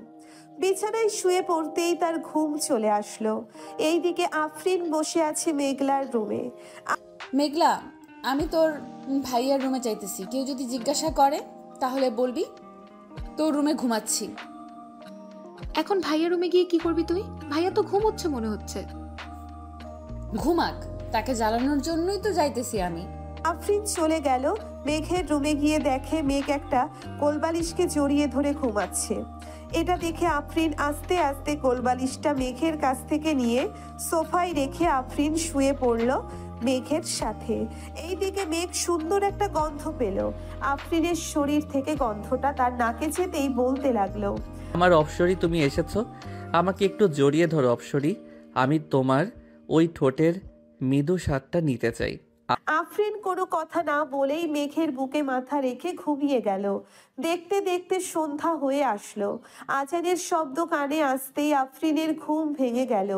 বিছানায় শুয়ে পড়তেই তার ঘুম চলে আসলো। এইদিকে আফরিন বসে আছে মেঘলার রুমে। মেঘলা, আমি তোর ভাইয়ার রুমে চাইতেছি, কেউ যদি জিজ্ঞাসা করে তাহলে বলবি তোর রুমে ঘুমাচ্ছি। এখন ভাইয়ার রুমে গিয়ে কি করবি তুই? ভাইয়া তো ঘুমোচ্ছে মনে হচ্ছে। ঘুমাক, তাকে জ্বালানোর জন্যই তো যাইতেছি আমি। আফরিন চলে গেল। মেঘের রুমে গিয়ে দেখে মেঘ একটা কোলবালিশকে জড়িয়ে ধরে ঘুমাচ্ছে। এটা দেখে আফরিন আস্তে আস্তে কোলবালিশটা মেঘের কাছ থেকে নিয়ে সোফায় রেখে আফরিন শুয়ে পড়ল মেঘের সাথে। এইদিকে মেঘ সুন্দর একটা গন্ধ পেল। আফরিনের শরীর থেকে গন্ধটা তার নাকে যেতেই বলতে লাগলো, আমার অপসরি, তুমি এসেছো, আমাকে একটু জড়িয়ে ধরো অপসরি, আমি তোমার ওই ঠোঁটের মৃদু স্বাদটা নিতে চাই। আফরিন কোনো কথা না বলেই মেঘের বুকে মাথা রেখে ঘুমিয়ে গেল। দেখতে দেখতে সন্ধ্যা হয়ে আসলো। আজানের শব্দ কানে আসতেই আফরিনের ঘুম ভেঙে গেল।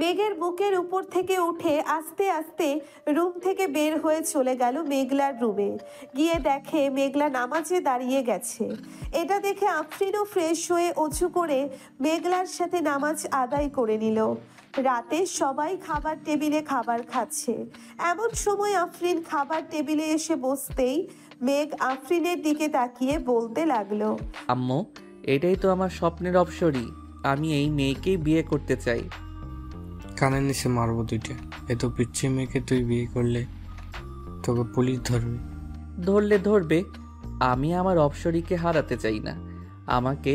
মেঘের বুকের উপর থেকে উঠে আস্তে আস্তে রুম থেকে বের হয়ে চলে গেল মেঘলার রুমে। গিয়ে দেখে মেঘলা নামাজে দাঁড়িয়ে গেছে। এটা দেখে আফরিনও ফ্রেশ হয়ে অজু করে মেঘলার সাথে নামাজ আদায় করে নিল। রাতে সবাই খাবার টেবিলে খাবার খাচ্ছে। এমন সময় আফরিন খাবার টেবিলে এসে বসতেই মেঘ আফরিনের দিকে তাকিয়ে বলতে লাগলো, আম্মু, এটাই তো আমার স্বপ্নের অপসরি, আমি এই মেয়েকেই বিয়ে করতে চাই। কানের নিচে মারবো 2টা। এত পিচ্ছি মেয়েকে তুই বিয়ে করলে তোকে পুলিশ ধরবে। ধরলে ধরবে, আমি আমার অপসরিকে হারাতে চাই না। আমাকে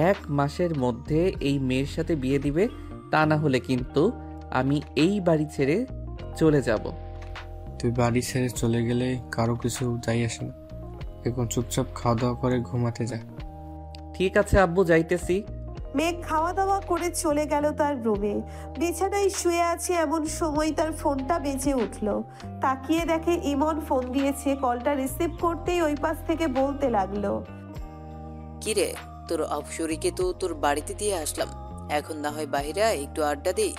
1 মাসের মধ্যে এই মেয়ের সাথে বিয়ে দিবে, তা না হলে কিন্তু আমি এই বাড়ি ছেড়ে চলে যাব। তুই বাড়ি ছেড়ে চলে গেলে কারো কিছু যাই আসে না। এখন চুপচাপ খাওয়া দাওয়া করে ঘুমাতে যা। ঠিক আছে আব্বু, যাইতেছি। মেঘ খাওয়া দাওয়া করে চলে গেল তার রুমে। বিছানায় শুয়ে আছে এমন সময় তার ফোনটা বেজে উঠলো। তাকিয়ে দেখে ইমন ফোন দিয়েছে। কলটা রিসিভ করতেই ওই পাশ থেকে বলতে লাগলো, কিরে, তোর অপসরিকে তো তোর বাড়িতে দিয়ে আসলাম, এখন না হয় বাইরে একটু আড্ডা দিই।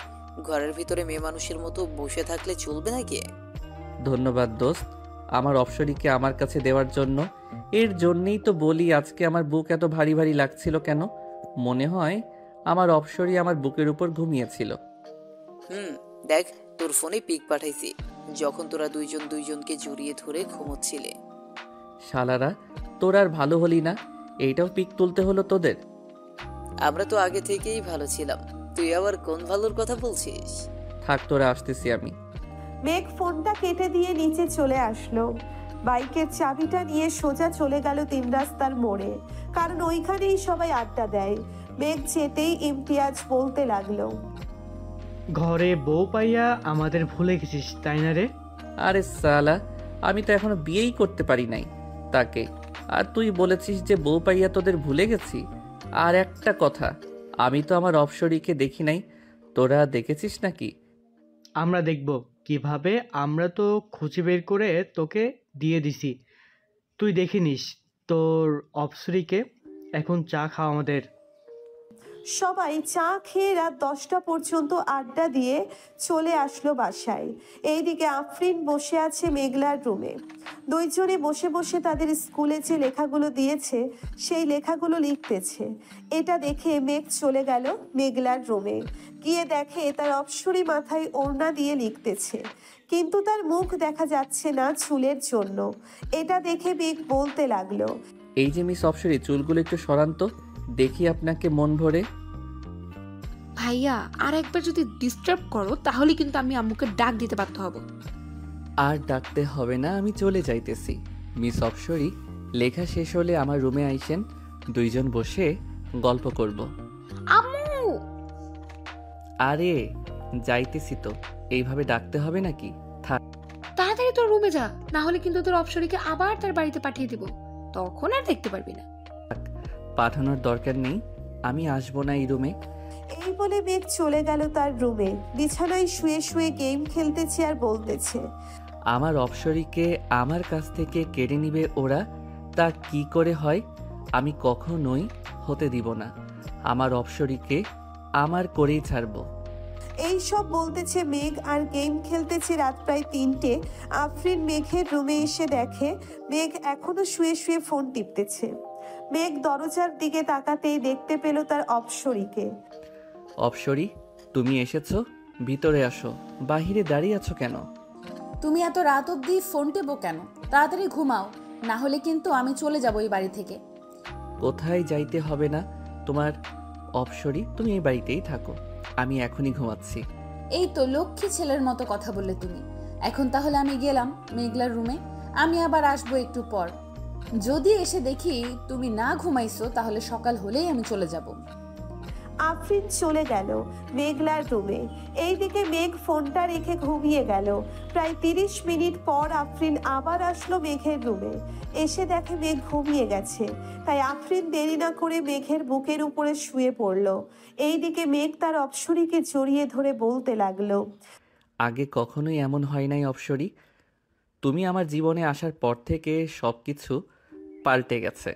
ঘরের ভিতরে মেয়ে মানুষের মতো বসে থাকলে চলবে নাকি? ধন্যবাদ দোস্ত, আমার অপসরিকে আমার কাছে দেওয়ার জন্য। এর জন্যই তো বলি আজকে আমার বুক এত ভারী ভারী লাগছিল কেন। মনে হয় আমার অপসরি আমার বুকের উপর ঘুমিয়েছিল। দেখ, তোর ফোনে পিক পাঠাইছি, যখন তোরা দুইজনকে জড়িয়ে ধরে ঘুমোচ্ছিলে। শালারা, তোর আর ভালো হলি না, এইটাও পিক তুলতে হলো তোদের। আমরা তো আগে থেকেই ভালো ছিলাম, তুই আবার কোন ভালোর কথা বলছিস? থাক, তোরা আসতেছি আমি। মেঘ ফোনটা কেটে দিয়ে নিচে চলে আসলো। বাইকের চাবিটা নিয়ে সোজা চলে গেল 3 রাস্তার মোড়ে, কারণ ওইখানেই সবাই আড্ডা দেয়। মেঘ যেতেই ইমতিয়াজ বলতে লাগলো, ঘরে বউ পাইয়া আমাদের ভুলে গেছিস তাই না রে? আরে সালা, আমি তো এখনো বিয়েই করতে পারি নাই তাকে, আর তুই বলেছিস যে বউ পাইয়া তোদের ভুলে গেছি। আর একটা কথা, আমি তো আমার অপসরিকে দেখি নাই, তোরা দেখেছিস নাকি? আমরা দেখব কিভাবে, আমরা তো খুঁজে বের করে তোকে দিয়ে দিছি, তুই দেখে নিস তোর অপসরিকে। এখন চা খাওয়া আমাদের। সবাই চা খেয়ে রাত 10টা পর্যন্ত আড্ডা দিয়ে চলে আসলো বাসায়। এইদিকে আফরিন বসে আছে মেঘলার রুমে। দুইজনে বসে বসে তাদের স্কুলে যে লেখাগুলো দিয়েছে সেই লেখাগুলো লিখতেছে। এটা দেখে মেঘ চলে গেল মেঘলার রুমে, গিয়ে দেখে তার অপসরী মাথায় ওড়না দিয়ে লিখতেছে, কিন্তু তার মুখ দেখা যাচ্ছে না চুলের জন্য। এটা দেখে মেঘ বলতে লাগলো, এই যে মিস অপসরি, চুলগুলো একটু সরান তো, দেখি আপনাকে মন ভরে। ভাইয়া আর একবার যদি ডিস্টার্ব করো তাহলে কিন্তু আমি আম্মুকে ডাক দিতে বাধ্য হব। আর ডাকতে হবে না, আমি চলে যাইতেছি। মিস অপসরি, লেখা শেষ হলে আমার রুমে আইসেন, দুইজন বসে গল্প করব। আম্মু! আরে যাইতেছি তো, এইভাবে ডাকতে হবে নাকি? থাক। তাড়াতাড়ি তোর রুমে যা, না হলে কিন্তু তোর অপসরীকে আবার তার বাড়িতে পাঠিয়ে দিব, তখন আর দেখতে পারবি না। পাঠানোর দরকার নেই, আমি আসবো না এই রুমে। এই বলে মেঘ চলে গেল তার রুমে। বিছানায় শুয়ে শুয়ে গেম খেলতেছে আর বলতেছে, আমার অপসরীকে আমার কাছ থেকে কেড়ে নিবে ওরা, তা কি করে হয়? আমি কখনোই হতে দিব না। আমার অপসরীকে আমার করেই ছাড়বো। এই সব বলতেছে মেঘ আর গেম খেলতেছে। রাত প্রায় 3টে। আফরিন মেঘের রুমে এসে দেখে মেঘ এখনো শুয়ে শুয়ে ফোন টিপতেছে। মেঘ দরজার দিকে তাকাতেই দেখতে পেল তার অপসরীকে। অপসরী, তুমি এসেছো? ভিতরে আসো। বাহিরে দাঁড়িয়ে আছো কেন? তুমি এত রাত অবধি ফোন টেপো কেন? তাড়াতাড়ি ঘুমাও, না হলে কিন্তু আমি চলে যাবো এই বাড়ি থেকে। কোথায় যাইতে হবে না তোমার। অপসরী, তুমি এই বাড়িতেই থাকো, আমি এখনই ঘুমাচ্ছি। এই তো লক্ষ্মী ছেলের মতো কথা বললে তুমি। এখন তাহলে আমি গেলাম মেঘলার রুমে, আমি আবার আসবো একটু পর। যদি এসে দেখি তুমি না ঘুমাইছো তাহলে সকাল হলেই আমি চলে যাব। আফরিন চলে গেল মেঘলার রুমে। এইদিকে মেঘ ফোনটা রেখে ঘুমিয়ে গেল। প্রায় 30 মিনিট পর আফরিন আবার আসলো মেঘের রুমে। এসে দেখে মেঘ ঘুমিয়ে গেছে, তাই আফরিন দেরি না করে মেঘের বুকের উপরে শুয়ে পড়ল। এইদিকে মেঘ তার অপসরীকে জড়িয়ে ধরে বলতে লাগলো, আগে কখনোই এমন হয় নাই অপসরী, তুমি আমার জীবনে আসার পর থেকে সব কিছু পাল্টে গেছে।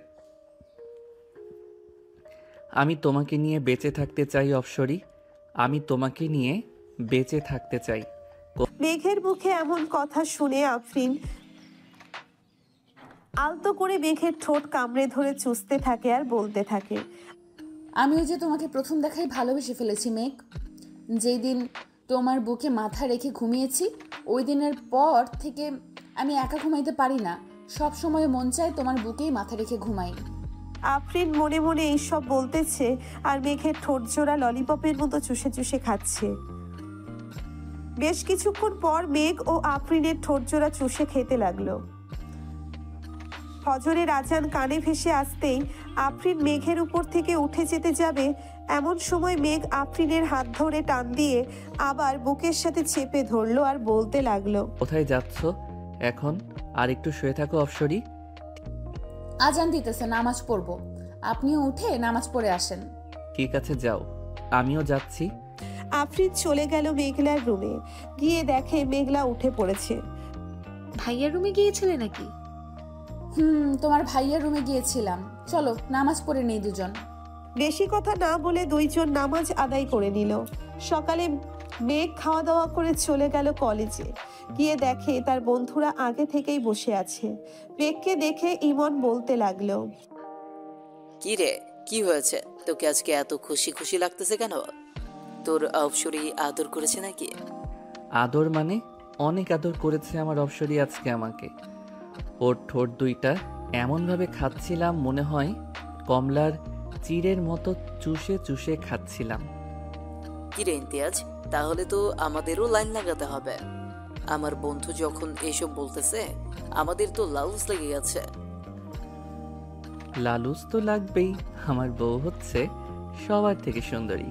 আমি তোমাকে নিয়ে বেঁচে থাকতে চাই অপসরী, আমি তোমাকে নিয়ে বেঁচে থাকতে চাই। মেঘের মুখে এমন কথা শুনে আফরিন আলতো করে মেঘের ঠোঁট কামড়ে ধরে চুষতে থাকে আর বলতে থাকে, আমিও যে তোমাকে প্রথম দেখাই ভালোবেসে ফেলেছি মেঘ। যেই দিন তোমার বুকে মাথা রেখে ঘুমিয়েছি ওই দিনের পর থেকে আমি একা ঘুমাইতে পারি না, সব সময় মন চায় তোমার বুকেই মাথা রেখে ঘুমাই। আফরিন মনে মনে এইসব বলতেছে আর মেঘের ঠোঁট জোড়া ললিপপের মতো চুষে চুষে খাচ্ছে। বেশ কিছুক্ষণ পর মেঘ ও আফরিনের ঠোঁট জোড়া চুষে খেতে লাগলো। ফজরের আজান কানে ভেসে আসতেই আফরিন মেঘের উপর থেকে উঠে যেতে যাবে, এমন সময় মেঘ আফরিনের হাত ধরে টান দিয়ে আবার বুকের সাথে চেপে ধরলো আর বলতে লাগলো, কোথায় যাচ্ছ এখন? আর একটু শুয়ে থাকো অপসরী। আজান দিতেছে, নামাজ পড়বো, আপনিও উঠে নামাজ পড়ে আসেন। ঠিক আছে যাও, আমিও যাচ্ছি। আফরিন চলে গেল মেঘলার রুমে। গিয়ে দেখে মেঘলা উঠে পড়েছে। ভাইয়ার রুমে গিয়েছিলে নাকি? তোমার ভাইয়ের রুমে গিয়েছিলাম, চলো নামাজ পড়ে নেই দুজন। বেশি কথা না বলে দুইজন নামাজ আদায় করে নিল। সকালে মেঘ খাওয়া দাওয়া করে চলে গেল কলেজে। গিয়ে দেখে তার বন্ধুরা আগে থেকেই বসে আছে। মেঘকে দেখে ইমন বলতে লাগলো, কি রে, কি হয়েছে? তোকে আজকে এত খুশি খুশি লাগতেছে কেন? তোর অপসরী আদর করেছে নাকি? আদর মানে? অনেক আদর করেছে আমার অপসরী আজকে আমাকে। ওর ঠোঁট দুইটা এমনভাবে খাচ্ছিলাম মনে হয় কমলার চিড়ের মতো চুষে চুষে খাচ্ছিলাম। কি রে ইমতিয়াজ, তাহলে তো আমাদেরও লাইন লাগাতে হবে। আমার বন্ধু যখন এসব বলতেছে আমাদের তো লাউস লেগে গেছে। লালুস তো লাগবেই, আমার বউ হচ্ছে সবার থেকে সুন্দরী।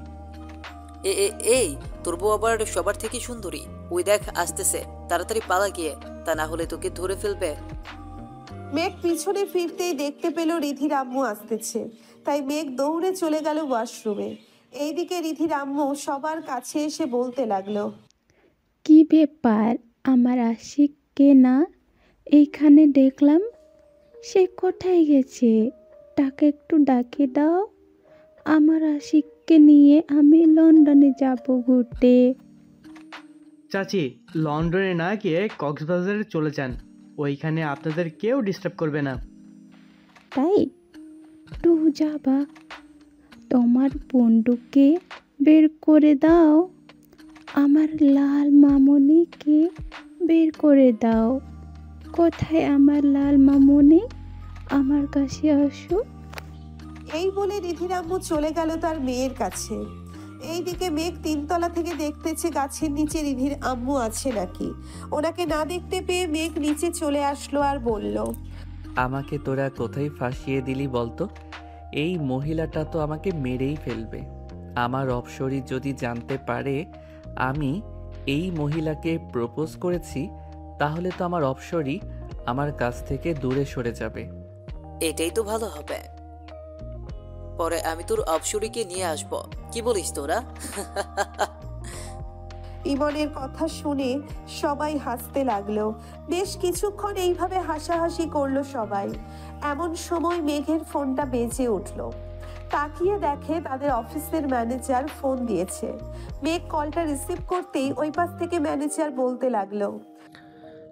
এই তোর বউ আবার সবার থেকে সুন্দরী? ওই দেখ আসতেছে, তাড়াতাড়ি পালা গিয়ে, তা না হলে তোকে ধরে ফেলবে। মেঘ পিছনে ফিরতেই দেখতে পেল রিধির আম্মু আসতেছে, তাই মেঘ দৌড়ে চলে গেল ওয়াশরুমে। এইদিকে রিধির আম্মু সবার কাছে এসে বলতে লাগলো, কি ব্যাপার, আমার আশিককে না এইখানে দেখলাম, সে কোথায় গেছে? তাকে একটু ডাকে দাও, আমার আশিক তোকে নিয়ে আমি লন্ডনে যাব ঘুরতে। চাচি, লন্ডনে না গিয়ে কক্সবাজারে চলে যান, ওইখানে আপনাদের কেউ ডিস্টার্ব করবে না। তাই টু যাবা? তোমার বন্ধুকে বের করে দাও, আমার লাল মামনিকে বের করে দাও। কোথায় আমার লাল মামনি? আমার কাছে আসো। এই বলে রিধির আম্মু চলে গেল তার মেয়ের কাছে। এইদিকে মেঘ তিনতলা থেকে দেখতেছে গাছের নিচে রিধির আম্মু আছে নাকি। ওনাকে না দেখতে পেয়ে মেঘ নিচে চলে আসলো আর বলল, আমাকে তোরা কোথায় ফাঁসিয়ে দিলি বলতো? এই মহিলাটা তো আমাকে মেরেই ফেলবে। আমার অপসরি যদি জানতে পারে আমি এই মহিলাকে প্রপোজ করেছি, তাহলে তো আমার অপসরি আমার কাছ থেকে দূরে সরে যাবে। এটাই তো ভালো হবে। পরে আমি তোর অপসরীকে নিয়ে আসবো, কি বলিস তোরা? ইমনের কথা শুনে সবাই হাসতে লাগলো। বেশ কিছুক্ষণ এইভাবে হাসাহাসি করলো সবাই। এমন সময় মেঘের ফোনটা বেজে উঠলো। তাকিয়ে দেখে তাদের অফিসের ম্যানেজার ফোন দিয়েছে। মেঘ কলটা রিসিভ করতেই ওই পাশ থেকে ম্যানেজার বলতে লাগলো,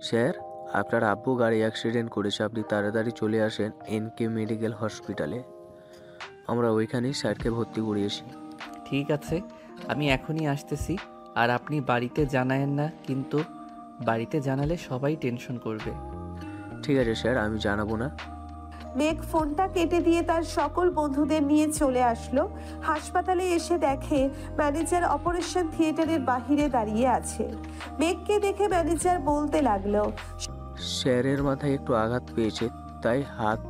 স্যার, আপনার আব্বু গাড়ি অ্যাক্সিডেন্ট করেছে, আপনি তাড়াতাড়ি চলে আসেন এনকে মেডিকেল হসপিটালে। আমরা ওইখানেই স্যারকে ভর্তি করিয়েছি। ঠিক আছে, আমি এখনই আসতেছি। আর আপনি বাড়িতে জানায়েন না কিন্তু, বাড়িতে জানালে সবাই টেনশন করবে। ঠিক আছে স্যার, আমি জানাবো না। মেঘ ফোনটা কেটে দিয়ে তার সকল বন্ধুদের নিয়ে চলে আসলো। হাসপাতালে এসে দেখে ম্যানেজার অপারেশন থিয়েটারের বাহিরে দাঁড়িয়ে আছে। মেঘকে দেখে ম্যানেজার বলতে লাগলো, স্যারের মাথায় একটু আঘাত পেয়েছে, তাই হাত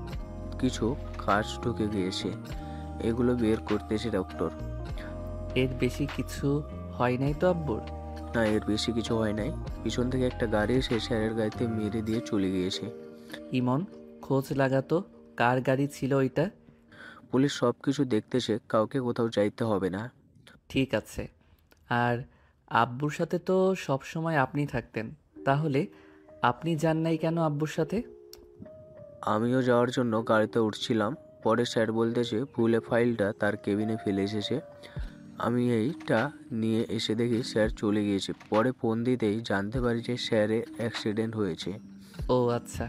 কিছু কাজ ঢুকে গিয়েছে, এগুলো বের করতেছে ডক্টর। এর বেশি কিছু হয় নাই তো আব্বুর? না, এর বেশি কিছু হয় নাই। পিছন থেকে একটা গাড়ি এসে স্যারের গাড়িতে মেরে দিয়ে চলে গিয়েছে। ইমন, খোঁজ লাগাতো কার গাড়ি ছিল ওইটা। পুলিশ সব কিছু দেখতেছে, কাউকে কোথাও যাইতে হবে না। ঠিক আছে। আর আব্বুর সাথে তো সব সময় আপনি থাকতেন, তাহলে আপনি যান নাই কেন আব্বুর সাথে? আমিও যাওয়ার জন্য গাড়িতে উঠছিলাম, পরে স্যার বলতেছে ভুলে ফাইলটা তার কেবিনে ফেলে এসেছে। আমি এইটা নিয়ে এসে দেখি স্যার চলে গিয়েছে। পরে ফোন দিতেই জানতে পারি যে স্যারের অ্যাক্সিডেন্ট হয়েছে। ও আচ্ছা।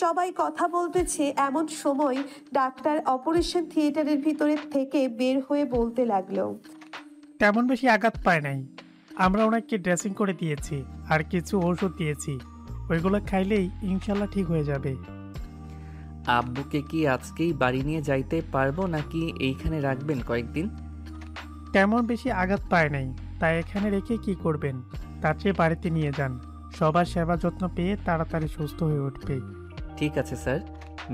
সবাই কথা বলতেছে এমন সময় ডাক্তার অপারেশন থিয়েটারের ভিতরে থেকে বের হয়ে বলতে লাগলো, তেমন বেশি আঘাত পায় নাই। আমরা ওনাকে ড্রেসিং করে দিয়েছি আর কিছু ওষুধ দিয়েছি, ওইগুলো খাইলেই ইনশাল্লাহ ঠিক হয়ে যাবে। আব্বুকে কি আজকেই বাড়ি নিয়ে যাইতে পারবো নাকি এইখানে রাখবেন কয়েকদিন? তেমন বেশি আঘাত পায় নাই, তাই এখানে রেখে কি করবেন? তার চেয়ে বাড়িতে নিয়ে যান, সবার সেবা যত্ন পেয়ে তাড়াতাড়ি সুস্থ হয়ে উঠবে। ঠিক আছে স্যার।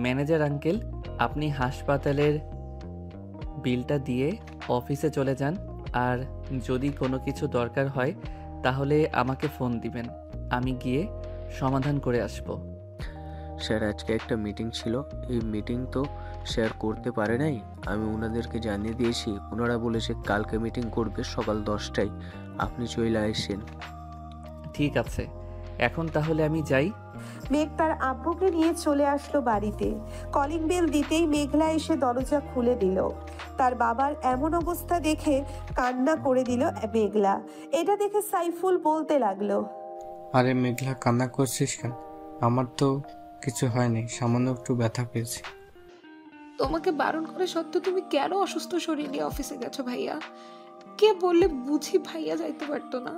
ম্যানেজার আঙ্কেল, আপনি হাসপাতালের বিলটা দিয়ে অফিসে চলে যান, আর যদি কোনো কিছু দরকার হয় তাহলে আমাকে ফোন দিবেন, আমি গিয়ে সমাধান করে আসব। স্যার, আজকে একটা মিটিং ছিল, এই মিটিং তো স্যার করতে পারে নাই। আমি ওনাদেরকে জানিয়ে দিয়েছি, ওনারা বলেছে কালকে মিটিং করবে সকাল 10টায়, আপনি চলে আসেন। ঠিক আছে, এখন তাহলে আমি যাই। মেঘ তার আব্বুকে নিয়ে চলে আসলো বাড়িতে। কলিং বেল দিতেই মেঘলা এসে দরজা খুলে দিল। তার বাবার এমন অবস্থা দেখে কান্না করে দিল মেঘলা। এটা দেখে সাইফুল বলতে লাগলো, আরে মেঘলা, কান্না করছিস কেন? আমার তো কিছু হয়নি, সামান্য একটু ব্যথা পেয়েছি। তোমাকে বারণ করে সত্ত্বেও তুমি কেন অসুস্থ শরীর নিয়ে অফিসে গেছো ভাইয়া? কে বললে বুঝি ভাইয়া যাইতে পারতো না?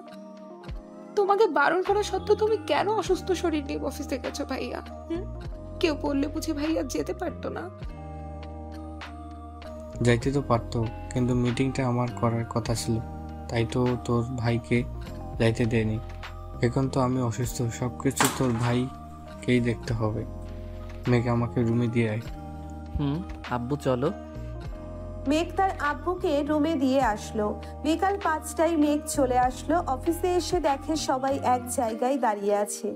তোমাকে বারণ করা সত্ত্বেও তুমি কেন অসুস্থ শরীর নিয়ে অফিসে গেছো ভাইয়া? কেউ বললে বুঝি ভাইয়া যেতে পারতো না? যাইতে তো পারতো, কিন্তু মিটিংটা আমার করার কথা ছিল, তাই তো তোর ভাইকে যাইতে দেয়নি। এখন তো আমি অসুস্থ, সবকিছু তোর ভাইকেই দেখতে হবে। মেঘ, আমাকে রুমে দিয়ে আয়। আব্বু চলো। মেঘ তার আব্বুকে রুমে দিয়ে আসলো। বিকাল 5টায় মেঘ চলে আসলো। অফিসে এসে দেখে সবাই এক জায়গায় দাঁড়িয়ে আছে।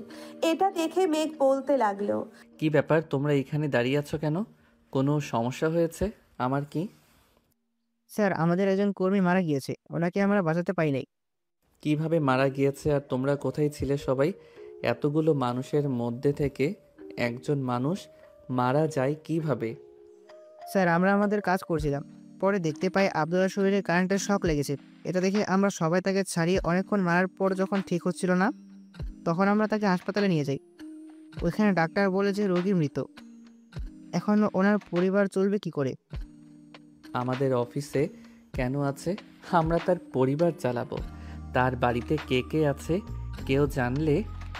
এটা দেখে মেঘ বলতে লাগলো, কি ব্যাপার, তোমরা এখানে দাঁড়িয়ে আছো কেন? কোনো সমস্যা হয়েছে? আমার কি? স্যার, আমাদের একজন কর্মী মারা গিয়েছে, ওনাকে আমরা বাঁচাতে পাই নাই। কিভাবে মারা গিয়েছে আর তোমরা কোথায় ছিলে সবাই? এতগুলো মানুষের মধ্যে থেকে একজন মানুষ মারা যায় কিভাবে? স্যার, আমরা আমাদের কাজ করছিলাম, পরে দেখতে পাই আব্দুল্লাহর শরীরে কারেন্টের শক লেগেছে। এটা দেখে আমরা সবাই তাকে ছাড়িয়ে অনেকক্ষণ মারার পর যখন ঠিক হচ্ছিল না, তখন আমরা তাকে হাসপাতালে নিয়ে যাই। ওইখানে ডাক্তার বলে যে রোগী মৃত। এখন ওনার পরিবার চলবে কি করে? আমাদের অফিসে কেন আছে? আমরা তার পরিবার চালাবো। তার বাড়িতে কে কে আছে কেউ জানলে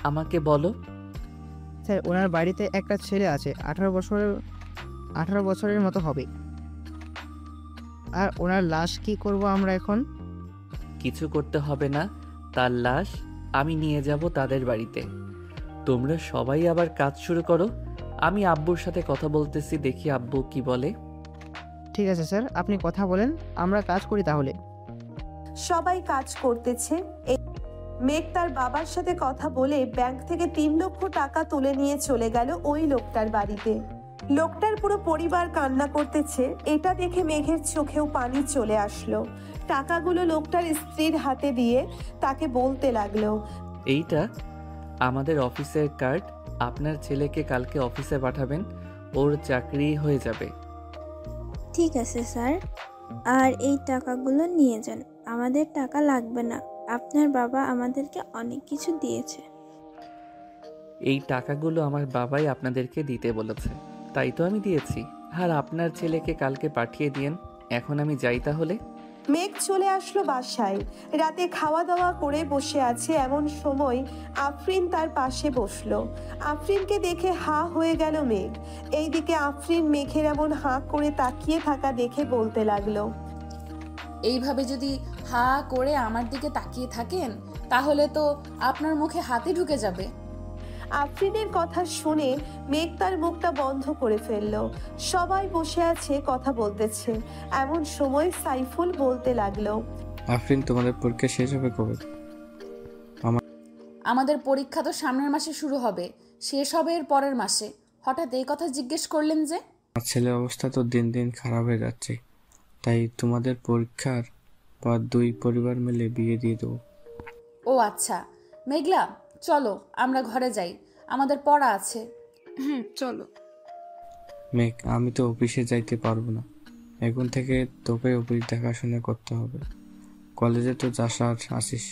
আমাকে বলো। স্যার, ওনার বাড়িতে একটা ছেলে আছে, 18 বছরের মতো হবে। আর ওনার লাশ কি করব আমরা এখন? কিছু করতে হবে না, তার লাশ আমি নিয়ে যাব তাদের বাড়িতে। তোমরা সবাই আবার কাজ শুরু করো। আমি আব্বুর সাথে কথা বলতেছি, দেখি আব্বু কি বলে। ঠিক আছে স্যার, আপনি কথা বলেন, আমরা কাজ করি তাহলে। সবাই কাজ করতেছে। মেঘ তার বাবার সাথে কথা বলে ব্যাংক থেকে 3 লক্ষ টাকা তুলে নিয়ে চলে গেল ওই লোকটার বাড়িতে। লোকটার পুরো পরিবার কান্না করতেছে। এটা দেখে মেঘের চোখেও পানি চলে আসলো। টাকাগুলো লোকটার স্ত্রীর হাতে দিয়ে তাকে বলতে লাগলো, এইটা আমাদের অফিসের কার্ড। আপনার ছেলেকে কালকে অফিসে পাঠাবেন, ওর চাকরি হয়ে যাবে। ঠিক আছে স্যার, আর এই টাকাগুলো নিয়ে যান। আমাদের টাকা লাগবে না, আপনার বাবা আমাদেরকে অনেক কিছু দিয়েছে। এই টাকাগুলো আমার বাবাই আপনাদেরকে দিতে বলেছে, তাই তো আমি দিয়েছি। আর আপনার ছেলেকে কালকে পাঠিয়ে দিয়েন। এখন আমি যাই তাহলে। মেঘ চলে আসলো বাসায়। রাতে খাওয়া দাওয়া করে বসে আছে, এমন সময় আফরিন তার পাশে বসলো। আফরিনকে দেখে হা হয়ে গেল মেঘ। এইদিকে আফরিন মেঘের এমন হাঁ করে তাকিয়ে থাকা দেখে বলতে লাগলো, এইভাবে যদি হা করে আমার দিকে তাকিয়ে থাকেন তাহলে তো আপনার মুখে হাতি ঢুকে যাবে। আফরিনের কথা শুনে মেঘ তার মুখটা বন্ধ করে ফেললো। সবাই বসে আছে, কথা বলতেছে। এমন সময় সাইফুল বলতে লাগলো, আফরিন, তোমাদের পরীক্ষা শেষ হবে কবে? আমাদের পরীক্ষা তো সামনের মাসে শুরু হবে, শেষ হবে এর পরের মাসে। হঠাৎ এই কথা জিজ্ঞেস করলেন যে? আমার ছেলের অবস্থা তো দিন দিন খারাপ হয়ে যাচ্ছে, তাই তোমাদের পরীক্ষার পর 2 পরিবার মিলে বিয়ে দিয়ে দেবো। ও আচ্ছা, মেঘলা চলো আমরা ঘরে যাই, আমাদের পড়া আছে। চলো। মেঘ, আমি তো অফিসে যাইতে পারবো না। এখন থেকে তোকে অফিস দেখাশোনা করতে হবে। কলেজে তো যাস আর আসিস,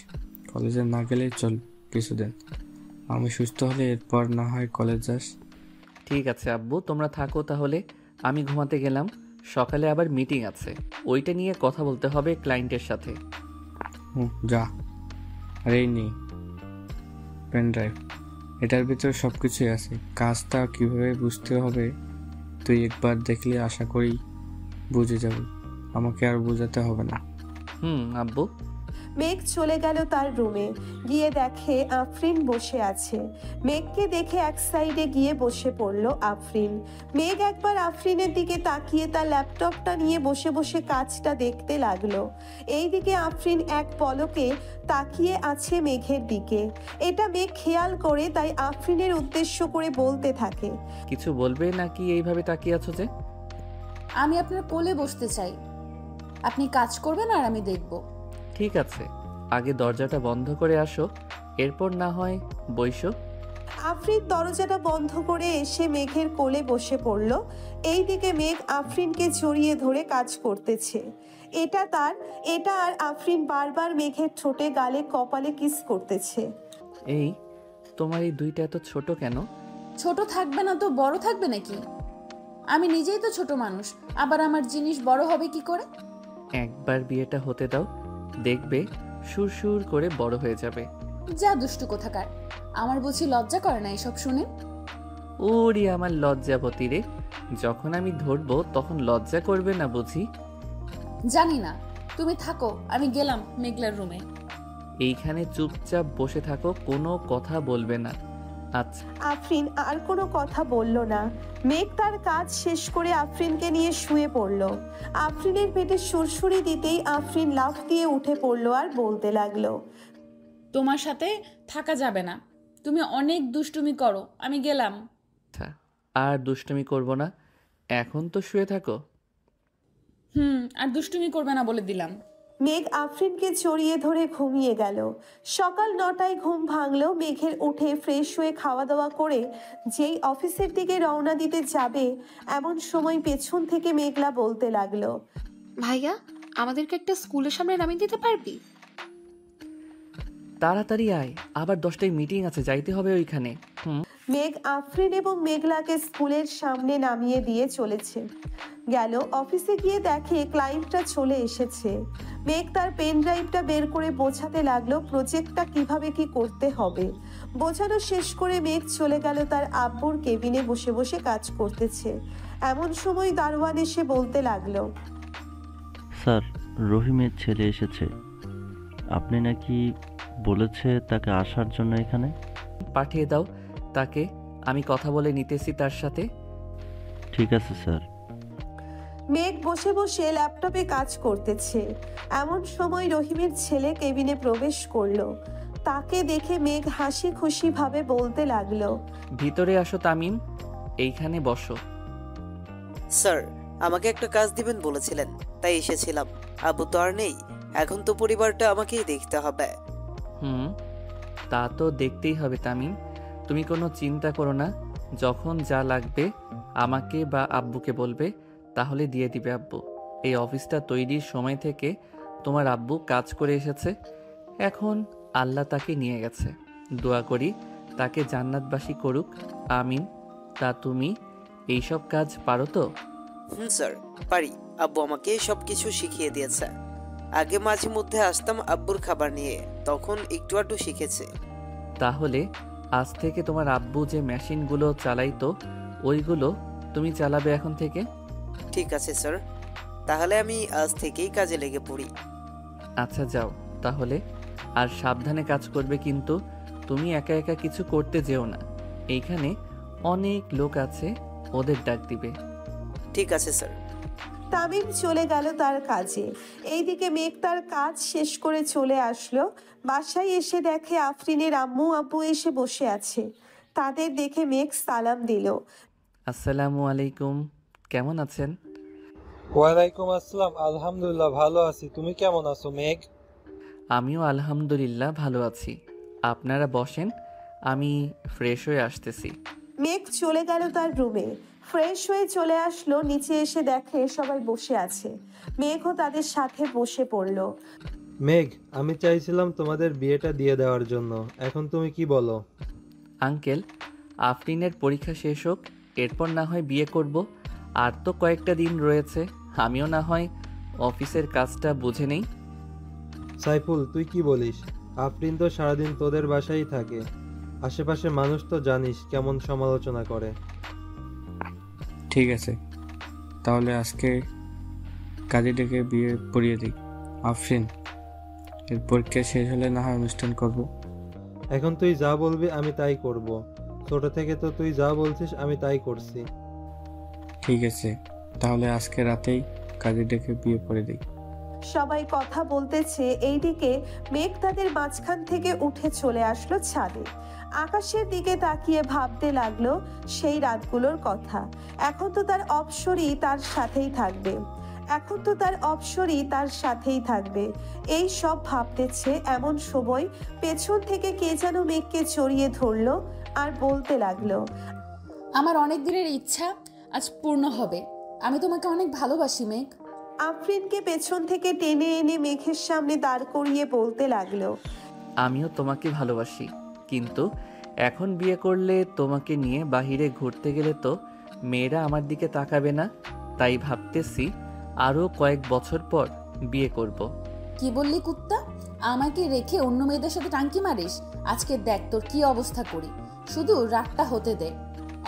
কলেজে না গেলে চল কিছুদিন। আমি সুস্থ হলে এরপর না হয় কলেজ যাস। ঠিক আছে আব্বু, তোমরা থাকো তাহলে। আমি ঘুমাতে গেলাম, সকালে আবার মিটিং আছে, ওইটা নিয়ে কথা বলতে হবে ক্লায়েন্টের সাথে। যা। আর এই নেই পেন ড্রাইভ, এটার ভিতরে সব কিছুই আছে। কাজটা কিভাবে বুঝতে হবে তুই একবার দেখলে আশা করি বুঝে যাবি, আমাকে আর বোঝাতে হবে না। আব্বু। মেঘ চলে গেল তার রুমে। গিয়ে দেখে আফরিন বসে আছে। মেঘকে দেখে এক সাইডে গিয়ে বসে পড়ল আফরিন। মেঘ একবার আফরিনের দিকে তাকিয়ে তার ল্যাপটপটা নিয়ে বসে বসে কাজটা দেখতে লাগলো। এইদিকে আফরিন এক পলকে তাকিয়ে আছে মেঘের দিকে। এটা মেঘ খেয়াল করে, তাই আফরিনের উদ্দেশ্য করে বলতে থাকে, কিছু বলবে নাকি এইভাবে তাকিয়ে আছো যে? আমি আপনার কোলে বসতে চাই, আপনি কাজ করবেন আর আমি দেখব। ঠিক আছে, আগে দরজাটা বন্ধ করে আসো, এরপর না হয় বইসো। আফরিন দরজাটা বন্ধ করে এসে মেঘের কোলে বসে পড়ল। এইদিকে মেঘ আফরিনকে জড়িয়ে ধরে কাজ করতেছে। এটা আর আফরিন বারবার মেঘের ঠোঁটে, গালে, কপালে কিস করতেছে। এই তোমার এই দুইটা এত ছোট কেন? ছোট থাকবে না তো বড় থাকবে নাকি? আমি নিজেই তো ছোট মানুষ, আবার আমার জিনিস বড় হবে কি করে? একবার বিয়েটা হতে দাও, দেখবে সুর করে বড় হয়ে যাবে। যা দুষ্টু কোথাকার, আমার বুঝি লজ্জা করে না এসব শুনে? ওরে আমার লজ্জাবতী রে, যখন আমি ধরবো তখন লজ্জা করবে না বুঝি? জানি না, তুমি থাকো, আমি গেলাম মেঘলার রুমে। এইখানে চুপচাপ বসে থাকো, কোনো কথা বলবে না। আচ্ছা। আফরিন আর কোনো কথা বলল না। মেঘ তার কাজ শেষ করে আফরিনকে নিয়ে শুয়ে পড়ল। আফরিনের পেটে সুরসুরি দিতেই আফরিন লাফ দিয়ে উঠে পড়ল আর বলতে লাগলো, তোমার সাথে থাকা যাবে না, তুমি অনেক দুষ্টুমি করো, আমি গেলাম। আর দুষ্টুমি করব না, এখন তো শুয়ে থাকো। আর দুষ্টুমি করবে না বলে দিলাম। মেঘ আফরিনকে জড়িয়ে ধরে ঘুমিয়ে গেল। সকাল 9টায় ঘুম ভাঙলো মেঘের। উঠে ফ্রেশ হয়ে খাওয়া দাওয়া করে যেই অফিসের দিকে রওনা দিতে যাবে, এমন সময় পেছন থেকে মেঘলা বলতে লাগলো, ভাইয়া, আমাদেরকে একটা স্কুলের সামনে নামিয়ে দিতে পারবি? তাড়াতাড়ি আয়, আবার 10টায় মিটিং আছে, যাইতে হবে ওইখানে। মেঘ আফরিন এবং মেঘলাকে স্কুলের সামনে নামিয়ে দিয়ে চলেছে। গেল অফিসে গিয়ে দেখে ক্লায়েন্টরা চলে এসেছে। মেঘ তার পেন ড্রাইভটা বের করে বোঝাতে লাগলো প্রজেক্টটা কিভাবে কি করতে হবে। বোঝানো শেষ করে মেঘ চলে গেল তার আব্বুর কেবিনে বসে বসে কাজ করতেছে। এমন সময় দারোয়ান এসে বলতে লাগলো, স্যার, রহিমের ছেলে এসেছে। আপনি নাকি বলেছে তাকে আসার জন্য এখানে? পাঠিয়ে দাও তাকে, আমি কথা বলে নিতেছি তার সাথে। ঠিক আছে স্যার। মেঘ বসে বসে ল্যাপটপে কাজ করতেছে। এমন সময় রহিমের ছেলে কেবিনে প্রবেশ করলো। তাকে দেখে মেঘ হাসি খুশি ভাবে বলতে লাগলো, ভিতরে আসো তামিম, এইখানে বসো। স্যার, আমাকে একটা কাজ দিবেন বলেছিলেন, তাই এসেছিলাম। আব্বু তো আর নেই, এখন তো পরিবারটা আমাকেই দেখতে হবে। তা তো দেখতেই হবে তামিম, তুমি কোনো চিন্তা করো না। যখন যা লাগবে আমাকে বা আব্বুকে বলবে, তাহলে দিয়ে দিবে আব্বু। এই অফিসটা তৈরির সময় থেকে তোমার আব্বু কাজ করে এসেছে, এখন আল্লাহ তাকে নিয়ে গেছে। দোয়া করি তাকে জান্নাতবাসী করুক, আমিন। তা তুমি এইসব কাজ পারো তো? স্যার, পারি। আব্বু আমাকে সবকিছু শিখিয়ে দিয়েছে। আগে মাঝে মধ্যে আসতাম আব্বুর খাবার নিয়ে, তখন একটু আধটু শিখেছে। তাহলে আজ থেকে তোমার আব্বু যে মেশিনগুলো চালাইতো ওইগুলো তুমি চালাবে এখন থেকে। ঠিক আছে স্যার, তাহলে আমি আজ থেকেই কাজে লেগে পড়ি। আচ্ছা যাও তাহলে, আর সাবধানে কাজ করবে কিন্তু। তুমি একা একা কিছু করতে যেও না, এইখানে অনেক লোক আছে, ওদের ডাক দিবে। ঠিক আছে স্যার। তামিম চলে গেল তার কাজে। এইদিকে মেঘ তার কাজ শেষ করে চলে আসলো। বাসায় এসে দেখে আফরিনের আম্মু আব্বু এসে বসে আছে। তাদের দেখে মেঘ সালাম দিল। আসসালামু আলাইকুম, কেমন আছেন? ওয়ালাইকুম আসসালাম, আলহামদুলিল্লাহ ভালো আছি। তুমি কেমন আছো মেঘ? আমিও আলহামদুলিল্লাহ ভালো আছি। আপনারা বসেন, আমি ফ্রেশ হয়ে আসতেছি। মেঘ চলে গেল তার রুমে। ফ্রেশ হয়ে চলে আসলো, নিচে এসে দেখে সবাই বসে আছে। মেঘও তাদের সাথে বসে পড়ল। মেঘ, আমি চাইছিলাম তোমাদের বিয়েটা দিয়ে দেওয়ার জন্য, এখন তুমি কি বলো? আঙ্কেল, আফরিনের পরীক্ষা শেষ হোক, এরপর না হয় বিয়ে করব। আর তো কয়েকটা দিন রয়েছে, আমিও না হয় অফিসের কাজটা বুঝে নেই। সাইফুল, তুই কি বলিস? আফরিন তো সারাদিন তোদের বাসায় থাকে, আশেপাশে মানুষ তো জানিস কেমন সমালোচনা করে। ঠিক আছে, তাহলে আজকে কাজে ডেকে বিয়ে পড়িয়ে দিই। আফরিন, এর পরীক্ষা শেষ হলে না হয় অনুষ্ঠান করব। এখন তুই যা বলবি আমি তাই করব। ছোট থেকে তো তুই যা বলছিস আমি তাই করছি। ঠিক আছে, তাহলে আজকে রাতেই কাজে ডেকে বিয়ে পড়ে দিই। সবাই কথা বলতেছে, এইদিকে মেঘ তাদের মাঝখান থেকে উঠে চলে আসলো ছাদে। আকাশের দিকে তাকিয়ে ভাবতে লাগলো সেই রাতগুলোর কথা। এখন তো তার অপসরই তার সাথেই থাকবে, এখন তো তার অপসরই তার সাথেই থাকবে। এই সব ভাবতেছে এমন সময় পেছন থেকে কে যেন মেঘকে জড়িয়ে ধরলো আর বলতে লাগলো, আমার অনেক দিনের ইচ্ছা আজ পূর্ণ হবে। আমি তোমাকে অনেক ভালোবাসি মেঘ। আফরিনকে পেছন থেকে টেনে এনে মেঘের সামনে দাঁড় করিয়ে বলতে লাগলো, আমিও তোমাকে ভালোবাসি, কিন্তু এখন বিয়ে করলে তোমাকে নিয়ে বাহিরে ঘুরতে গেলে তো মেয়েরা আমার দিকে তাকাবে না। তাই ভাবতেছি আরও কয়েক বছর পর বিয়ে করব। কি বললি কুত্তা? আমাকে রেখে অন্য মেয়েদের সাথে টাঙ্কি মারিস? আজকে দেখ তোর কি অবস্থা করি। শুধু রাতটা হতে দে,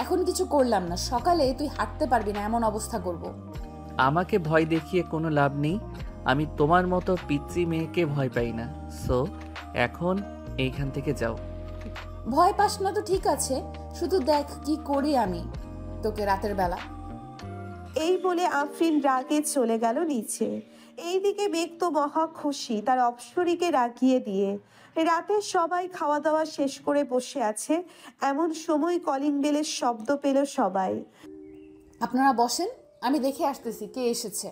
এখন কিছু করলাম না, সকালে তুই হাঁটতে পারবি না এমন অবস্থা করব। আমাকে ভয় দেখিয়ে কোনো লাভ নেই, আমি তোমার মতো পিচ্চি মেয়েকে ভয় পাই না। সো এখন এইখান থেকে যাও। ভয় পাস না তো ঠিক আছে, শুধু দেখ কি করি আমি তোকে রাতের বেলা। এই বলে আফরিন রাগে চলে গেল নিচে। এইদিকে মেঘ তো মহা খুশি তার অপসরীকে রাগিয়ে দিয়ে। রাতে সবাই খাওয়া দাওয়া শেষ করে বসে আছে। এমন সময় কলিং বেলের শব্দ পেল সবাই। আপনারা বসেন, আমি দেখে আসতেছি কে এসেছে।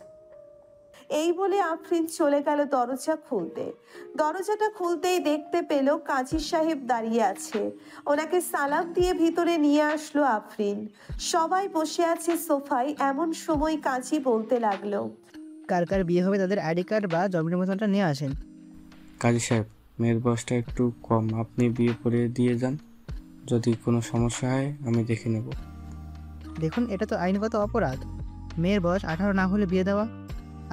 এই বলে আফরিন চলে গেল দরজা খুলতে। দরজাটা খুলতেই দেখতে পেল কাজী সাহেব দাঁড়িয়ে আছে। ওনাকে সালাম দিয়ে ভিতরে নিয়ে আসলো আফরিন। সবাই বসে আছে সোফায়। এমন সময় কাজী বলতে লাগলো, কার কার বিয়ে হবে তাদের আইডি কার্ড বা জন্ম নিবন্ধনটা নিয়ে আসেন। কাজী সাহেব, মেয়ের বয়সটা একটু কম, আপনি বিয়ে করে দিয়ে যান। যদি কোনো সমস্যা হয় আমি দেখে নেব। দেখুন, এটা তো আইনগত অপরাধ। মেয়ের বয়স 18 না হলে বিয়ে দেওয়া।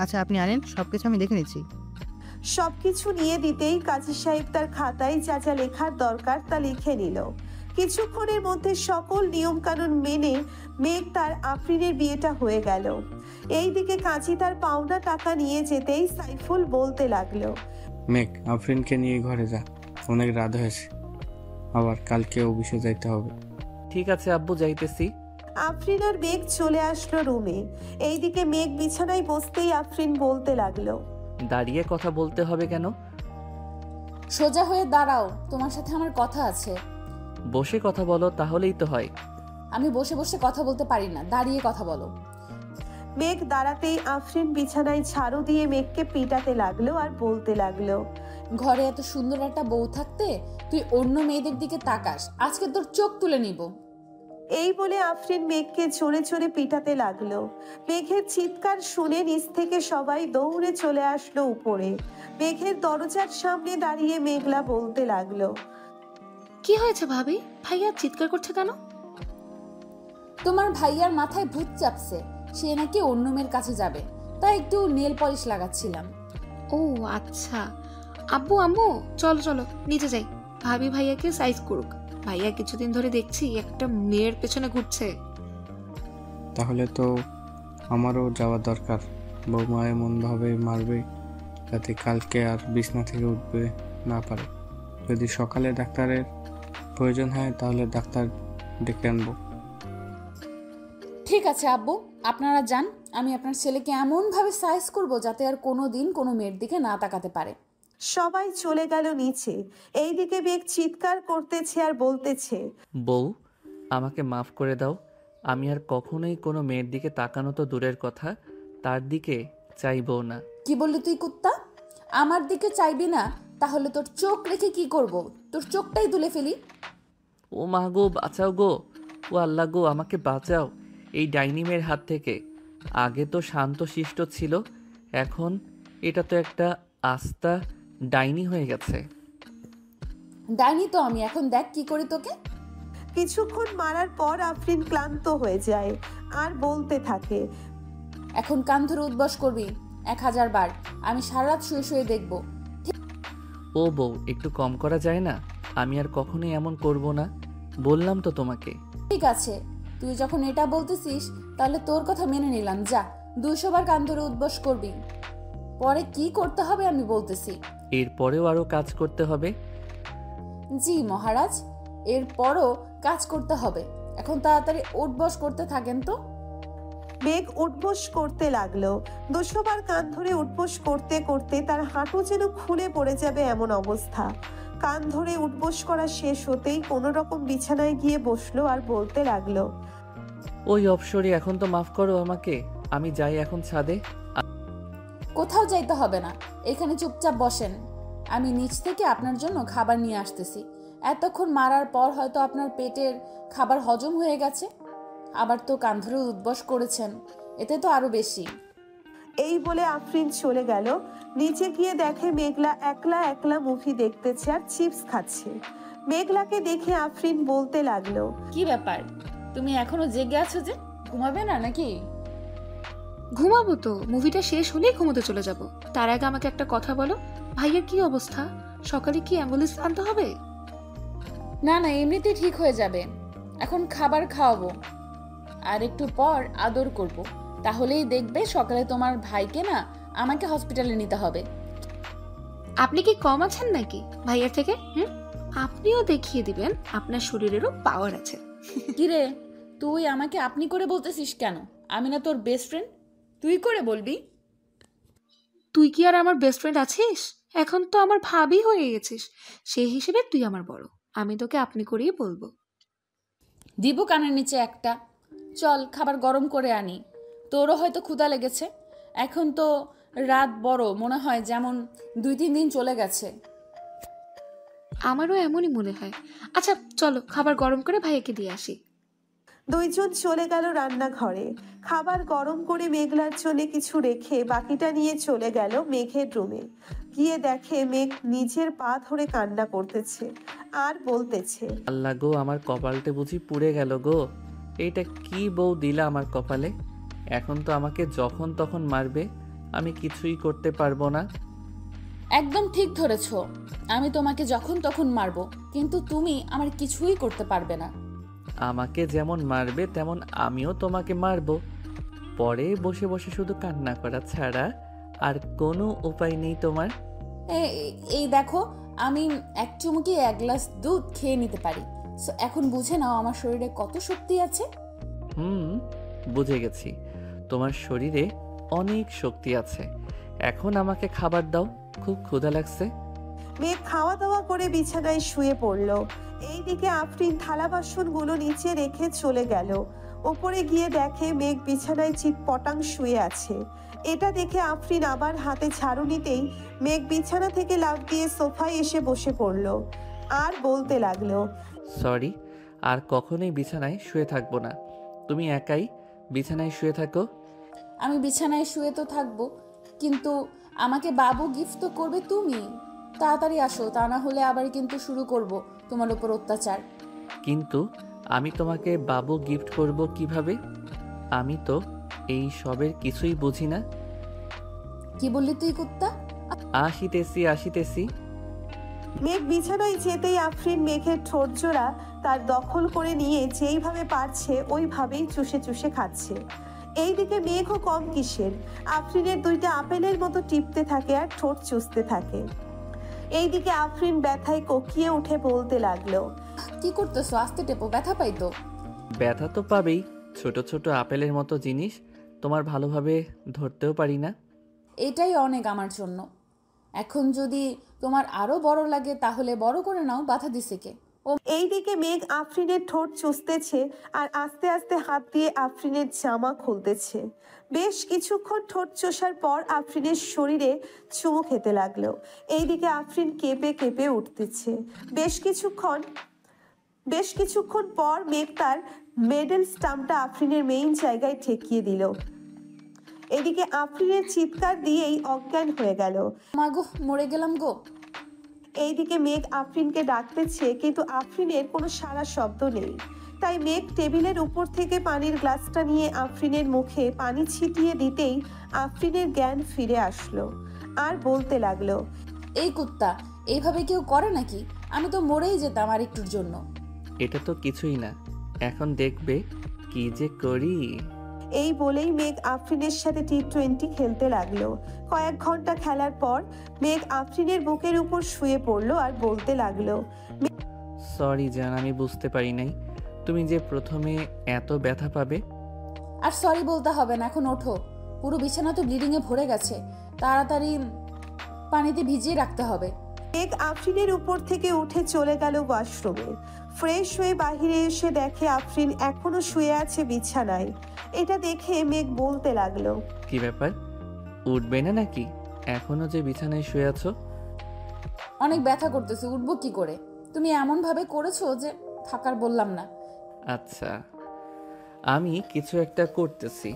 আচ্ছা, আপনি আনেন, সব কিছু আমি দেখে নিচ্ছি। সবকিছু নিয়ে দিতেই কাজী সাহেব তার খাতায় যা যা লেখার দরকার তা লিখে নিল। কিছুক্ষণের মধ্যে সকল নিয়মকানুন মেনে মেঘ তার আফরিনের বিয়েটা হয়ে গেল। এইদিকে কাজী তার পাওনা টাকা নিয়ে যেতেই সাইফুল বলতে লাগলো, মেঘ, আফরিনকে নিয়ে ঘরে যা, অনেক রাত হয়েছে, আবার কালকে অফিসে যাইতে হবে। ঠিক আছে আব্বু, যাইতেছি। আফরিন আর মেঘ চলে আসলো রুমে। এইদিকে মেঘ বিছানায় বসতেই আফরিন বলতে লাগলো, দাঁড়িয়ে কথা বলতে হবে কেন? সোজা হয়ে দাঁড়াও, তোমার সাথে আমার কথা আছে। বসে কথা বলো, তাহলেই তো হয়। আমি বসে বসে কথা বলতে পারি না, দাঁড়িয়ে কথা বলো। মেঘ দাঁড়াতেই আফরিন বিছানায় ঝাড়ু দিয়ে মেঘকে পিটাতে লাগলো আর বলতে লাগলো, ঘরে এত সুন্দর একটা বউ থাকতে তুই অন্য মেয়েদের দিকে তাকাস, আজকে তোর চোখ তুলে নিব। এই বলে আফরিন মেঘকে জোরে জোরে পিটাতে লাগলো। মেঘের চিৎকার শুনে নিচ থেকে সবাই দৌড়ে চলে আসলো উপরে। মেঘের দরজার সামনে দাঁড়িয়ে মেঘলা বলতে লাগলো, কি হয়েছে ভাবি? ভাইয়া চিৎকার করছে কেন? তোমার ভাইয়ার মাথায় ভূত চাপছে, সে নাকি অন্য মেয়ের কাছে যাবে, তাই একটু নেল পলিশ লাগাচ্ছিলাম। ও আচ্ছা। আব্বু আম্মু চলো চলো নিচে যাই, ভাবি ভাইয়াকে সাইজ করুক। ভাইয়া কিছুদিন ধরে দেখছি একটা মেয়ের পেছনে ঘুরছে। তাহলে তো আমারও যাওয়া দরকার। বৌমা এমনভাবে মারবে যাতে কালকে আর বিছনা থেকে উঠবে না পারে। যদি সকালে ডাক্তারের প্রয়োজন হয় তাহলে ডাক্তার ডেকে আনবো। ঠিক আছে আব্বু, আপনারা যান, আমি আপনার ছেলেকে এমনভাবে সাইজ করব যাতে আর কোনোদিন কোনো মেয়ের দিকে না তাকাতে পারে। সবাই চলে গেল নিচে। এইদিকে মেঘ চিৎকার করতেছে আর বলতেছে, বউ, আমাকে মাফ করে দাও। আমি আর কখনোই কোনো মেয়ের দিকে তাকানো তো দূরের কথা, তার দিকে চাইবো না। কি বললি তুই কুত্তা? আমার দিকে চাইবি না? তাহলে তোর চোখ রেখে কি করব? তোর চোখটাই তুলে ফেলি। ও মা গো, বাঁচাও গো, ও আল্লাহ গো, আমাকে বাঁচাও এই ডাইনি মেয়ের হাত থেকে। আগে তো শান্ত শিষ্ট ছিল, এখন এটা তো একটা আস্তা ডাইনি হয়ে গেছে। ডাইনি তো আমি, এখন দেখ কি করি তোকে। কিছুক্ষণ মারার পর আফরিন ক্লান্ত হয়ে যায় আর বলতে থাকে, এখন কান ধরে উদ্বাস করবি 1000 বার, আমি সারা রাত শুয়ে শুয়ে দেখবো। ও বউ, একটু কম করা যায় না? আমি আর কখনোই এমন করব না, বললাম তো তোমাকে। ঠিক আছে, তুই যখন এটা বলতেছিস তাহলে তোর কথা মেনে নিলাম। যা, 200 বার কান ধরে উদ্বাস করবি। পরে কি করতে হবে আমি বলতেছি। এরপরেও আরো কাজ করতে হবে? জি মহারাজ, এরপরও কাজ করতে হবে। এখন তাড়াতাড়ি উঠবস করতে থাকেন তো। মেঘ উঠবোস করতে লাগলো। 200 বার কান ধরে উঠবোস করতে করতে তার হাঁটু যেন খুলে পড়ে যাবে এমন অবস্থা। কান ধরে উঠবোস করা শেষ হতেই কোনো রকম বিছানায় গিয়ে বসলো আর বলতে লাগলো, ওই অপসরি, এখন তো মাফ করো আমাকে, আমি যাই এখন ছাদে। কোথাও যাইতে হবে না, এখানে চুপচাপ বসেন। আমি নিচ থেকে আপনার জন্য খাবার নিয়ে আসতেছি। এতক্ষণ মারার পর হয়তো আপনার পেটের খাবার হজম হয়ে গেছে, আবার তো কান ধরে উদ্বাস করেছেন, এতে তো আরো বেশি। এই বলে আফরিন চলে গেল। নিচে গিয়ে দেখে মেঘলা একলা একলা মুভি দেখতেছে আর চিপস খাচ্ছে। মেঘলাকে দেখে আফরিন বলতে লাগলো, কি ব্যাপার, তুমি এখনো জেগে আছো যে? ঘুমাবে না নাকি? ঘুমাবো তো, মুভিটা শেষ হলেই ঘুমোতে চলে যাব। তার আগে আমাকে একটা কথা বলো, ভাইয়ের কি অবস্থা? সকালে কি অ্যাম্বুলেন্স আনতে হবে? না না, এমনিতেই ঠিক হয়ে যাবে। এখন খাবার খাওয়াবো আর একটু পর আদর করব, তাহলেই দেখবে সকালে তোমার ভাইকে না আমাকে হসপিটালে নিতে হবে। আপনি কি কম আছেন নাকি ভাইয়ার থেকে? আপনিও দেখিয়ে দিবেন আপনার শরীরেরও পাওয়ার আছে। কিরে, তুই আমাকে আপনি করে বলতেছিস কেন? আমি না তোর বেস্ট ফ্রেন্ড, তুই করে বলবি? তুই কি আর আমার বেস্ট ফ্রেন্ড আছিস? এখন তো আমার ভাবি হয়ে গেছিস, সেই হিসেবে তুই আমার বড়, আমি তোকে আপনি করেই বলবো। দিব কানের নিচে একটা। চল খাবার গরম করে আনি, তোরও হয়তো ক্ষুধা লেগেছে। এখন তো রাত বড়, মনে হয় যেমন 2-3 দিন চলে গেছে। আমারও এমনই মনে হয়। আচ্ছা চলো খাবার গরম করে ভাইয়াকে দিয়ে আসি। দুইজন চলে গেল রান্নাঘরে। খাবার গরম করে মেঘলার জন্য কিছু রেখে বাকিটা নিয়ে চলে গেল মেঘের রুমে। গিয়ে দেখে মেঘ নিজের পা ধরে কান্না করতেছে আর বলতেছে, আল্লাহ গো, আমার কপালটা বুঝি পুড়ে গেল গো। এইটা কি বউ দিলা আমার কপালে। এখন তো আমাকে যখন তখন মারবে, আমি কিছুই করতে পারবো না। একদম ঠিক ধরেছ, আমি তোমাকে যখন তখন মারবো, কিন্তু তুমি আমার কিছুই করতে পারবে না। আমাকে যেমন মারবে তেমন আমিও তোমাকে মারবো। পরে বসে বসে শুধু কান্না করা ছাড়া আর কোনো উপায় নেই তোমার। এই দেখো, আমি এক চুমুকি 1 গ্লাস দুধ খেয়ে নিতে পারি। সো এখন বুঝে নাও আমার শরীরে কত শক্তি আছে। বুঝে গেছি, তোমার শরীরে অনেক শক্তি আছে। এখন আমাকে খাবার দাও, খুব ক্ষুধা লাগছে। মেঘ খাওয়া দাওয়া করে বিছানায় শুয়ে পড়ল। এইদিকে আফরিন থালা বাসনগুলো নিচে রেখে চলে গেল। ওপরে গিয়ে দেখে মেঘ বিছানায় চিৎপটাং শুয়ে আছে। এটা দেখে আফরিন আবার হাতে ঝাড়ু নিতেই মেঘ বিছানা থেকে লাফ দিয়ে সোফায় এসে বসে পড়ল আর বলতে লাগলো, সরি, আর কখনোই বিছানায় শুয়ে থাকবো না। তুমি একাই বিছানায় শুয়ে থাকো। আমি বিছানায় শুয়ে তো থাকবো, কিন্তু আমাকে বাবু গিফট তো করবে তুমি। তাড়াতাড়ি আসো, তা না হলে আবার কিন্তু শুরু করব তোমার উপর অত্যাচার। কিন্তু আমি তোমাকে বাবু গিফট করব কিভাবে? আমি তো এই সবের কিছুই বুঝি না। কি বললি তুই কুত্তা? আসিতেছি। মেঘ বিছানায় যেতেই আফরিন মেঘের ঠোঁট জোড়া তার দখল করে নিয়ে যেইভাবে পারছে ওইভাবেই চুষে চুষে খাচ্ছে। এইদিকে মেঘও কম কিসের, আফরিনের 2টা আপেলের মতো টিপতে থাকে আর ঠোঁট চুষতে থাকে। এইদিকে আফরিন ব্যথায় কোকিয়ে উঠে বলতে লাগলো, কি করতেছো? আস্তে টেপো, ব্যথা পাই তো। ব্যথা তো পাবেই, ছোট ছোট আপেলের মতো জিনিস তোমার ভালোভাবে ধরতেও পারি না। এটাই অনেক আমার জন্য। এখন যদি তোমার আরো বড় লাগে তাহলে বড় করে নাও, বাধা দিছে কে? এইদিকে মেঘ আফরিনের ঠোঁট চুষতেছে আর আস্তে আস্তে হাত দিয়ে আফরিনের জামা খুলতেছে। বেশ কিছুক্ষণ ঠোঁট চষার পর আফরিনের শরীরে চুমু খেতে লাগলো। এইদিকে আফরিন কেঁপে কেঁপে উঠতেছে। বেশ কিছুক্ষণ পর মেঘ তার মেডেল স্টাম্পটা আফরিনের মেইন জায়গায় ঠেকিয়ে দিল। এদিকে আফরিনের চিৎকার দিয়েই অজ্ঞান হয়ে গেল। মাগো, মরে গেলাম গো। এইদিকে মেঘ আফরিনকে ডাকতেছে, কিন্তু আফরিনের কোনো সাড়া শব্দ নেই। তাই মেঘ টেবিলের উপর থেকে পানির গ্লাসটা নিয়ে আফরিনের মুখে পানি ছিটিয়ে দিতেই আফরিনের জ্ঞান ফিরে আসলো আর বলতে লাগলো, এই কুত্তা, এইভাবে কেউ করে নাকি? আমি তো মরেই যেতাম আর একটুর জন্য। এটা তো কিছুই না, এখন দেখবে কি যে করি। এই বলেই মেঘ আফরিনের সাথে T20 খেলতে লাগলো। কয়েক ঘন্টা খেলার পর মেঘ আফরিনের বুকের উপর শুয়ে পড়লো আর বলতে লাগলো, সরি জান, আমি বুঝতে পারি নাই তুমি যে প্রথমে এত ব্যথা পাবে। আর সরি বলতে হবে না, এখন ওঠো। পুরো বিছানা তো ব্লিডিং এ ভরে গেছে, তাড়াতাড়ি পানিতে ভিজিয়ে রাখতে হবে। মেঘ আফরিনের উপর থেকে উঠে চলে গেল ওয়াশরুমে। ফ্রেশ হয়ে বাহিরে এসে দেখে আফরিন এখনো শুয়ে আছে বিছানায়। এটা দেখে মেঘ বলতে লাগলো, কি ব্যাপার, উঠবে না নাকি? এখনো যে বিছানায় শুয়ে আছো। অনেক ব্যথা করতেছে, উঠবো কি করে? তুমি এমন ভাবে করেছো যে থাকার বললাম না। আচ্ছা, আমি কিছু একটা করতেছি।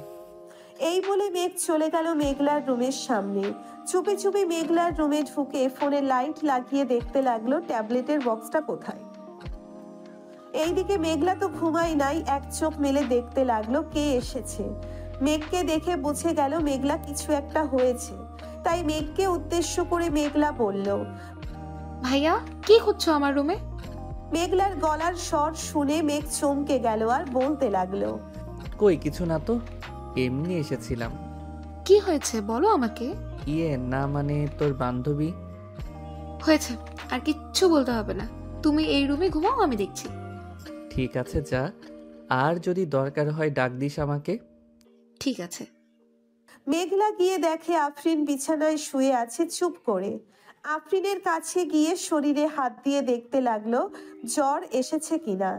এই বলে মেঘ চলে গেল মেঘলার রুমের সামনে। চুপি চুপি মেঘলার রুমে ঢুকে ফোনে লাইট লাগিয়ে দেখতে লাগলো ট্যাবলেটের বক্সটা কোথায়। এইদিকে মেঘলা তো ঘুমাই নাই, এক চোখ মেলে দেখতে লাগলো কে এসেছে। মেঘকে দেখে বুঝে গেল মেঘলা কিছু একটা হয়েছে, তাই মেঘকে উদ্দেশ্য করে মেঘলা বলল, ভাইয়া কি করছো আমার রুমে? মেঘলার গলার স্বর শুনে মেঘ চমকে গেল আর বলতে লাগলো, কই কিছু না তো, এমনি এসেছিলাম। কি হয়েছে বলো আমাকে। না মানে তোর বান্ধবী। হয়েছে, আর কিচ্ছু বলতে হবে না, তুমি এই রুমে ঘুমাও, আমি দেখছি। ঠিক আছে যা, আর যদি দরকার হয় ডাক দিস আমাকে। ঠিক আছে। মেঘলা গিয়ে দেখে আফরিন বিছানায় শুয়ে আছে চুপ করে। আফরিনের কাছে গিয়ে শরীরে হাত দিয়ে দেখতে লাগলো জ্বর এসেছে কিনা।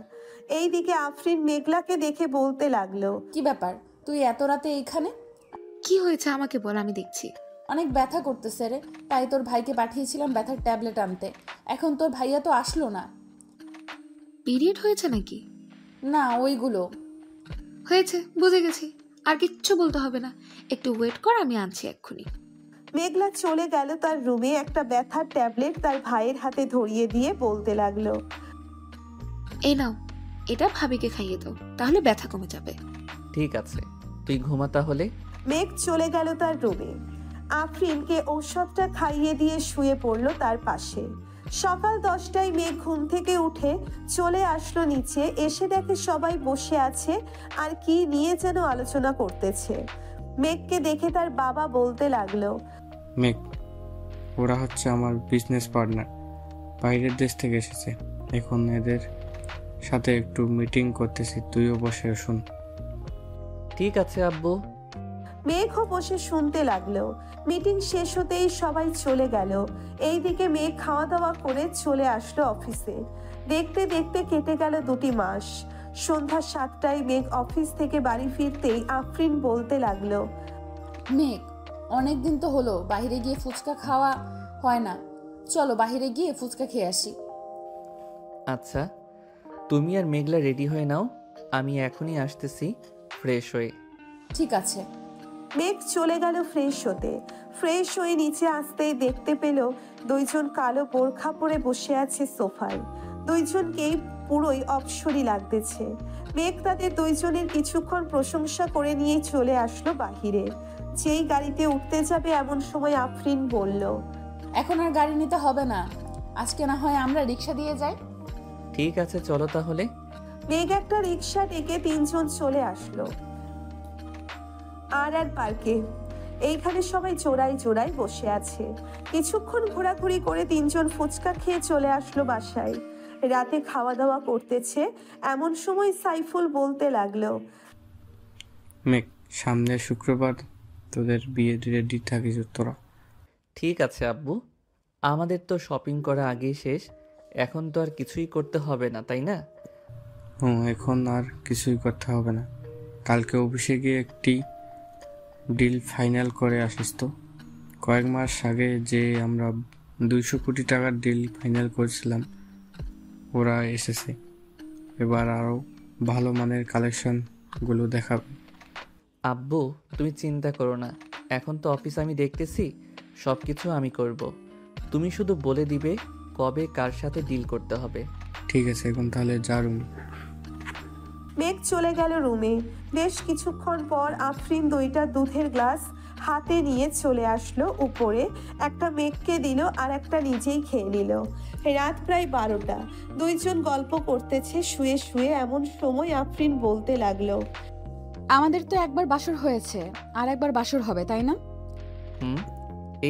এইদিকে আফরিন মেঘলাকে দেখে বলতে লাগলো, কি ব্যাপার, তুই এত রাতে এইখানে? কি হয়েছে আমাকে বল, আমি দেখছি। অনেক ব্যথা করতেছে রে, তাই তোর ভাইকে পাঠিয়েছিলাম ব্যথার ট্যাবলেট আনতে। এখন তোর ভাইয়া তো আসলো না। পিরিয়ড হয়েছে নাকি? না, ওইগুলো হয়েছে, বুঝে গেছি, আর কিচ্ছু বলতে হবে না। একটু ওয়েট কর, আমি আনছি এক্ষুনি। মেঘলা চলে গেল তার রুমে। একটা ব্যথার ট্যাবলেট তার ভাইয়ের হাতে ধরিয়ে দিয়ে বলতে লাগলো, এই নাও, এটা ভাবিকে খাইয়ে দাও, তাহলে ব্যথা কমে যাবে। ঠিক আছে, তুই ঘুমা তাহলে। মেঘ চলে গেল তার রুমে। আফরিনকে ঔষধটা খাইয়ে দিয়ে শুয়ে পড়ল তার পাশে। সকাল 10টায় মেঘ ঘুম থেকে উঠে চলে আসলো নিচে। এসে দেখে সবাই বসে আছে আর কি নিয়ে যেন আলোচনা করতেছে। মেঘকে দেখে তার বাবা বলতে লাগলো, মেঘ, ওরা হচ্ছে আমার বিজনেস পার্টনার, বাইরের দেশ থেকে এসেছে। এখন এদের সাথে একটু মিটিং করতেছি, তুইও বসে শুন। ঠিক আছে আব্বু। মেঘও বসে শুনতে লাগলো। মিটিং শেষ হতেই সবাই চলে গেল। এইদিকে মেঘ খাওয়া দাওয়া করে চলে আসলো অফিসে। দেখতে দেখতে কেটে গেল 2 মাস। সন্ধ্যা 7টায় মেঘ অফিস থেকে বাড়ি ফিরতেই আফরিন বলতে লাগলো, মেঘ, অনেক দিন তো হলো বাইরে গিয়ে ফুচকা খাওয়া হয় না, চলো বাইরে গিয়ে ফুচকা খেয়ে আসি। আচ্ছা, তুমি আর মেঘলা রেডি হয়ে নাও, আমি এখনই আসতেছি ফ্রেশ হয়ে। ঠিক আছে। মেঘ চলে গেল ফ্রেশ হতে। ফ্রেশ হয়ে নিচে আসতেই দেখতে পেল 2 জন কালো বোরখা পরে বসে আছে সোফায়। 2 জনকেই পুরোই অপসরী লাগতেছে। মেঘ তাদের 2 জনের কিছুক্ষণ প্রশংসা করে নিয়ে চলে আসলো বাহিরে। যেই গাড়িতে উঠতে যাবে এমন সময় আফরিন বলল, এখন আর গাড়ি নিতে হবে না, আজকে না হয় আমরা রিক্সা দিয়ে যাই। ঠিক আছে, চলো তাহলে। মেঘ একটা রিক্সা ডেকে 3 জন চলে আসলো আর পার্কে। এইখানে সবাই জোড়ায় জোড়ায় বসে আছে। কিছুক্ষণ ঘোরাঘুরি করে 3 জন ফুচকা খেয়ে চলে আসলো বাসায়। রাতে খাওয়া দাওয়া করতেছে এমন সময় সাইফুল বলতে লাগলো, মেঘ, সামনের শুক্রবার তোদের বিয়ে রেডি থাকিস তোরা। ঠিক আছে আব্বু, আমাদের তো শপিং করা আগেই শেষ, এখন তো আর কিছুই করতে হবে না, তাই না? এখন আর কিছুই করতে হবে না। কালকে অফিসে গিয়ে একটি ডিল ফাইনাল করে আসিস তো। কয়েক মাস আগে যে আমরা 200 কোটি টাকার ডিল ফাইনাল করেছিলাম, ওরা এসেছে। এবার আরও ভালো মানের কালেকশনগুলো দেখাবে। আব্বু, তুমি চিন্তা করো না, এখন তো অফিস আমি দেখতেছি, সব কিছু আমি করব। তুমি শুধু বলে দিবে কবে কার সাথে ডিল করতে হবে। ঠিক আছে, এখন তাহলে যা রুম। মেঘ চলে গেল রুমে। বেশ কিছুক্ষণ পর আফরিন 2টা দুধের গ্লাস হাতে নিয়ে চলে আসলো উপরে। একটা মেঘকে দিল আর একটা নিজেই খেয়ে নিল। রাত প্রায় 12টা। 2 জন গল্প করতেছে শুয়ে শুয়ে। এমন সময় আফরিন বলতে লাগলো, আমাদের তো একবার বাসর হয়েছে, আর একবার বাসর হবে, তাই না?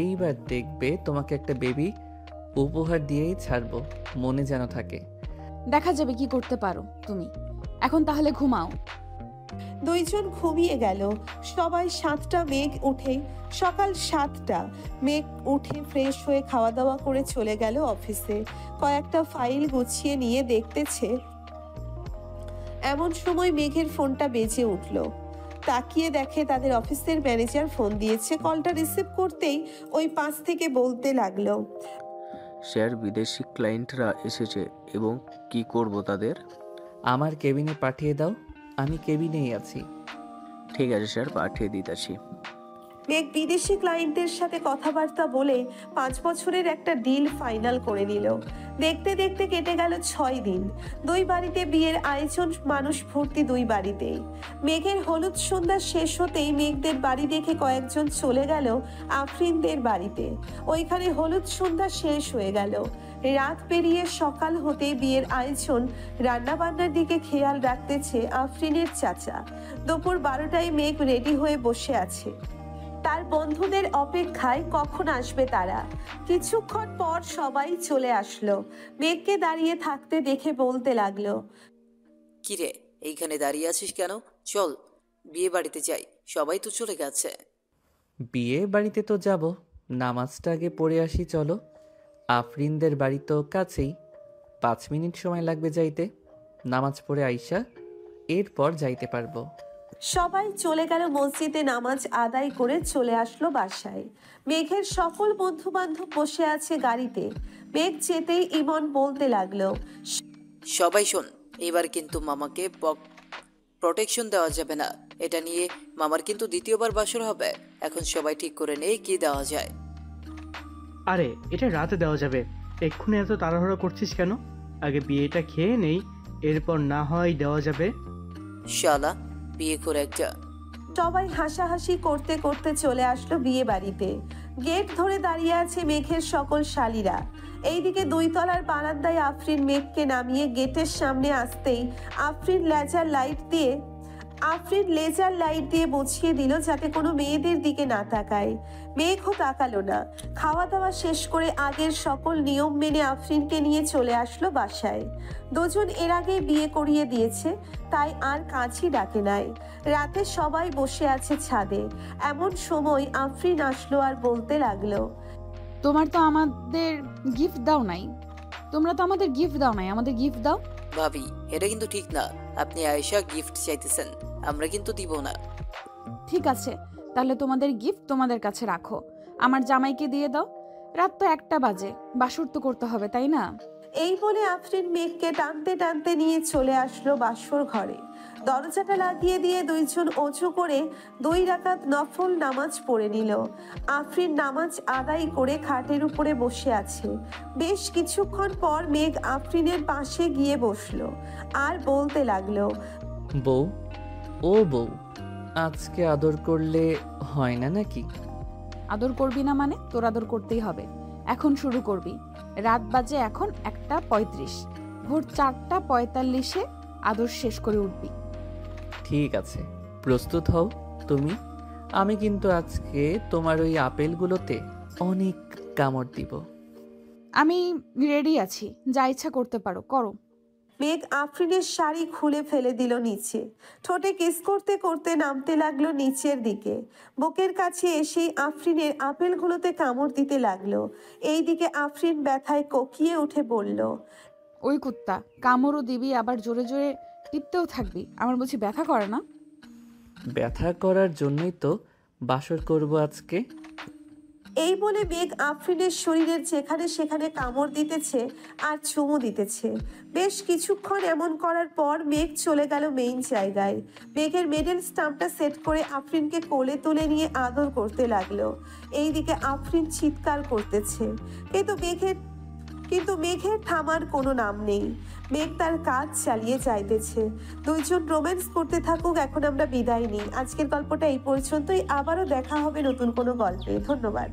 এইবার দেখবে তোমাকে একটা বেবি উপহার দিয়েই ছাড়বো, মনে যেন থাকে। দেখা যাবে কি করতে পারো তুমি। এখন তাহলে ঘুমাও। 2 জন ঘুমিয়ে গেল। সবাই 7টা মেঘ উঠে সকাল 7টা মেঘ উঠে ফ্রেশ হয়ে খাওয়া দাওয়া করে চলে গেল অফিসে। কয়েকটা ফাইল গুছিয়ে নিয়ে দেখতেছে এমন সময় মেঘের ফোনটা বেজে উঠল। তাকিয়ে দেখে তাদের অফিসের ম্যানেজার ফোন দিয়েছে। কলটা রিসিভ করতেই ওই পাশ থেকে বলতে লাগলো, স্যার, বিদেশি ক্লায়েন্টরা এসেছে এবং কি করব তাদের? আমার কেবিনে পাঠিয়ে দাও, আমি কেবিনেই আছি। ঠিক আছে স্যার, পাঠিয়ে দিতেছি। মেঘ বিদেশি ক্লায়েন্টের সাথে কথাবার্তা বলে 5 বছরের একটা ডিল ফাইনাল করে নিল। দেখতে দেখতে কেটে গেল 6 দিন। 2 বাড়িতে বিয়ের আয়োজন, মানুষ ভর্তি 2 বাড়িতেই। মেঘের হলুদ সন্ধ্যা শেষ হতেই মেঘদের বাড়ি দেখে কয়েকজন চলে গেল আফরিনদের বাড়িতে। ওইখানে হলুদ সন্ধ্যা শেষ হয়ে গেল। রাত পেরিয়ে সকাল হতে বিয়ের আয়োজন, রান্নাবান্নার দিকে খেয়াল রাখতেছে আফরিনের চাচা। দুপুর 12টায় মেঘ রেডি হয়ে বসে আছে তার বন্ধুদের অপেক্ষায়, কখন আসবে তারা। কিছুক্ষণ পর সবাই চলে আসলো। মেঘকে দাঁড়িয়ে থাকতে দেখে বলতে লাগলো, কিরে, এইখানে দাঁড়িয়ে আছিস কেন? চল বিয়ে বাড়িতে যাই, সবাই তো চলে গেছে। বিয়ে বাড়িতে তো যাব, নামাজটা আগে পড়ে আসি চলো। আফরিনদের বাড়ি তো কাছেই, 5 মিনিট সময় লাগবে যাইতে। নামাজ পড়ে আইসা এরপর যাইতে পারবো। সবাই চলে গেল মসজিদে। নামাজ আদায় করে চলে আসলো বাসায়। মেঘের সকল বন্ধু বান্ধব বসে আছে গাড়িতে। মেঘ যেতেই ইমন বলতে লাগলো, সবাই শোন, এবার কিন্তু মামাকে প্রোটেকশন দেওয়া যাবে না। এটা নিয়ে মামার কিন্তু দ্বিতীয়বার বাসর হবে। এখন সবাই ঠিক করে নেই কি দেওয়া যায়। আরে এটা রাতে দেওয়া যাবে, এক্ষুনি এত তাড়াহুড়ো করছিস কেন? আগে বিয়েটা খেয়ে নেই, এরপর না হয় দেওয়া যাবে। শালা বিয়ে করে একটা। সবাই হাসাহাসি করতে করতে চলে আসলো বিয়ে বাড়িতে। গেট ধরে দাঁড়িয়ে আছে মেঘের সকল শালীরা। এইদিকে 2 তলার বারান্দায় আফরিন মেঘকে নামিয়ে গেটের সামনে আসতেই আফরিন লেজার লাইট দিয়ে বুঝিয়ে দিল যাতে কোনো মেয়েদের দিকে না তাকায়। মেঘও তাকালো না। খাওয়া দাওয়া শেষ করে আগের সকল নিয়ম মেনে আফরিনকে নিয়ে চলে আসলো বাসায়। দুজন এর আগে বিয়ে করিয়ে দিয়েছে, তাই আর কাজই ডাকে নাই। রাতে সবাই বসে আছে ছাদে। এমন সময় আফরিন আসলো আর বলতে লাগলো, তোমার তো আমাদের গিফট দাও নাই। আমাদের গিফট দাও। ভাবি এটা কিন্তু ঠিক না, আপনি আয়েশা গিফট চাইতেছেন, আমরা কিন্তু দিব না। ঠিক আছে, তাহলে তোমাদের গিফট তোমাদের কাছে রাখো, আমার জামাইকে দিয়ে দাও। রাত তো 1টা বাজে, বাসর তো করতে হবে, তাই না? এই বলে আফরিন মেঘকে টানতে টানতে নিয়ে চলে আসলো বাসর ঘরে। দরজাটা লাগিয়ে দিয়ে দুইজন অজু করে 2 রাকাত নফল নামাজ পড়ে নিল। আফরিন নামাজ আদায় করে খাটের উপরে বসে আছে। বেশ কিছুক্ষণ পর মেঘ আফরিনের পাশে গিয়ে বসলো আর বলতে লাগলো, বউ, ও বউ, আজকে আদর করলে হয় না নাকি? আদর করবি না মানে? তোর আদর করতেই হবে। এখন শুরু করবি। রাত বাজে এখন 1:35, ভোর 4:45-এ আদর শেষ করে উঠবি। ঠিক আছে, প্রস্তুত হও তুমি। আমি কিন্তু আজকে তোমার ওই আপেলগুলোতে অনেক কামড় দিব। আমি রেডি আছি, যা ইচ্ছা করতে পারো, করো। মেঘ আফরিনের শাড়ি খুলে ফেলে দিল নিচে। ঠোঁটে কিস করতে করতে নামতে লাগলো নিচের দিকে। বুকের কাছে এসেই আফরিনের আপেলগুলোতে কামড় দিতে লাগলো। এইদিকে আফরিন ব্যথায় কোকিয়ে উঠে বলল, ওই কুত্তা, কামড়ও দিবি আবার জোরে জোরে টিপতেও থাকবি। আমার বুঝি ব্যথা করে না? ব্যথা করার জন্যই তো বাসর করব আজকে। এই বলে মেঘ আফরিনের শরীরের যেখানে সেখানে কামড় দিতেছে আর চুমু দিতেছে। বেশ কিছুক্ষণ এমন করার পর মেঘ চলে গেল মেইন জায়গায়। মেঘের মেডেল স্টাম্পটা সেট করে আফরিনকে কোলে তুলে নিয়ে আদর করতে লাগলো। এইদিকে আফরিন চিৎকার করতেছে, কিন্তু মেঘের থামার কোনো নাম নেই। মেঘ তার কাজ চালিয়ে যাইতেছে। দুইজন রোম্যান্স করতে থাকুক, এখন আমরা বিদায় নিই। আজকের গল্পটা এই পর্যন্তই। আবারও দেখা হবে নতুন কোনো গল্পে। ধন্যবাদ।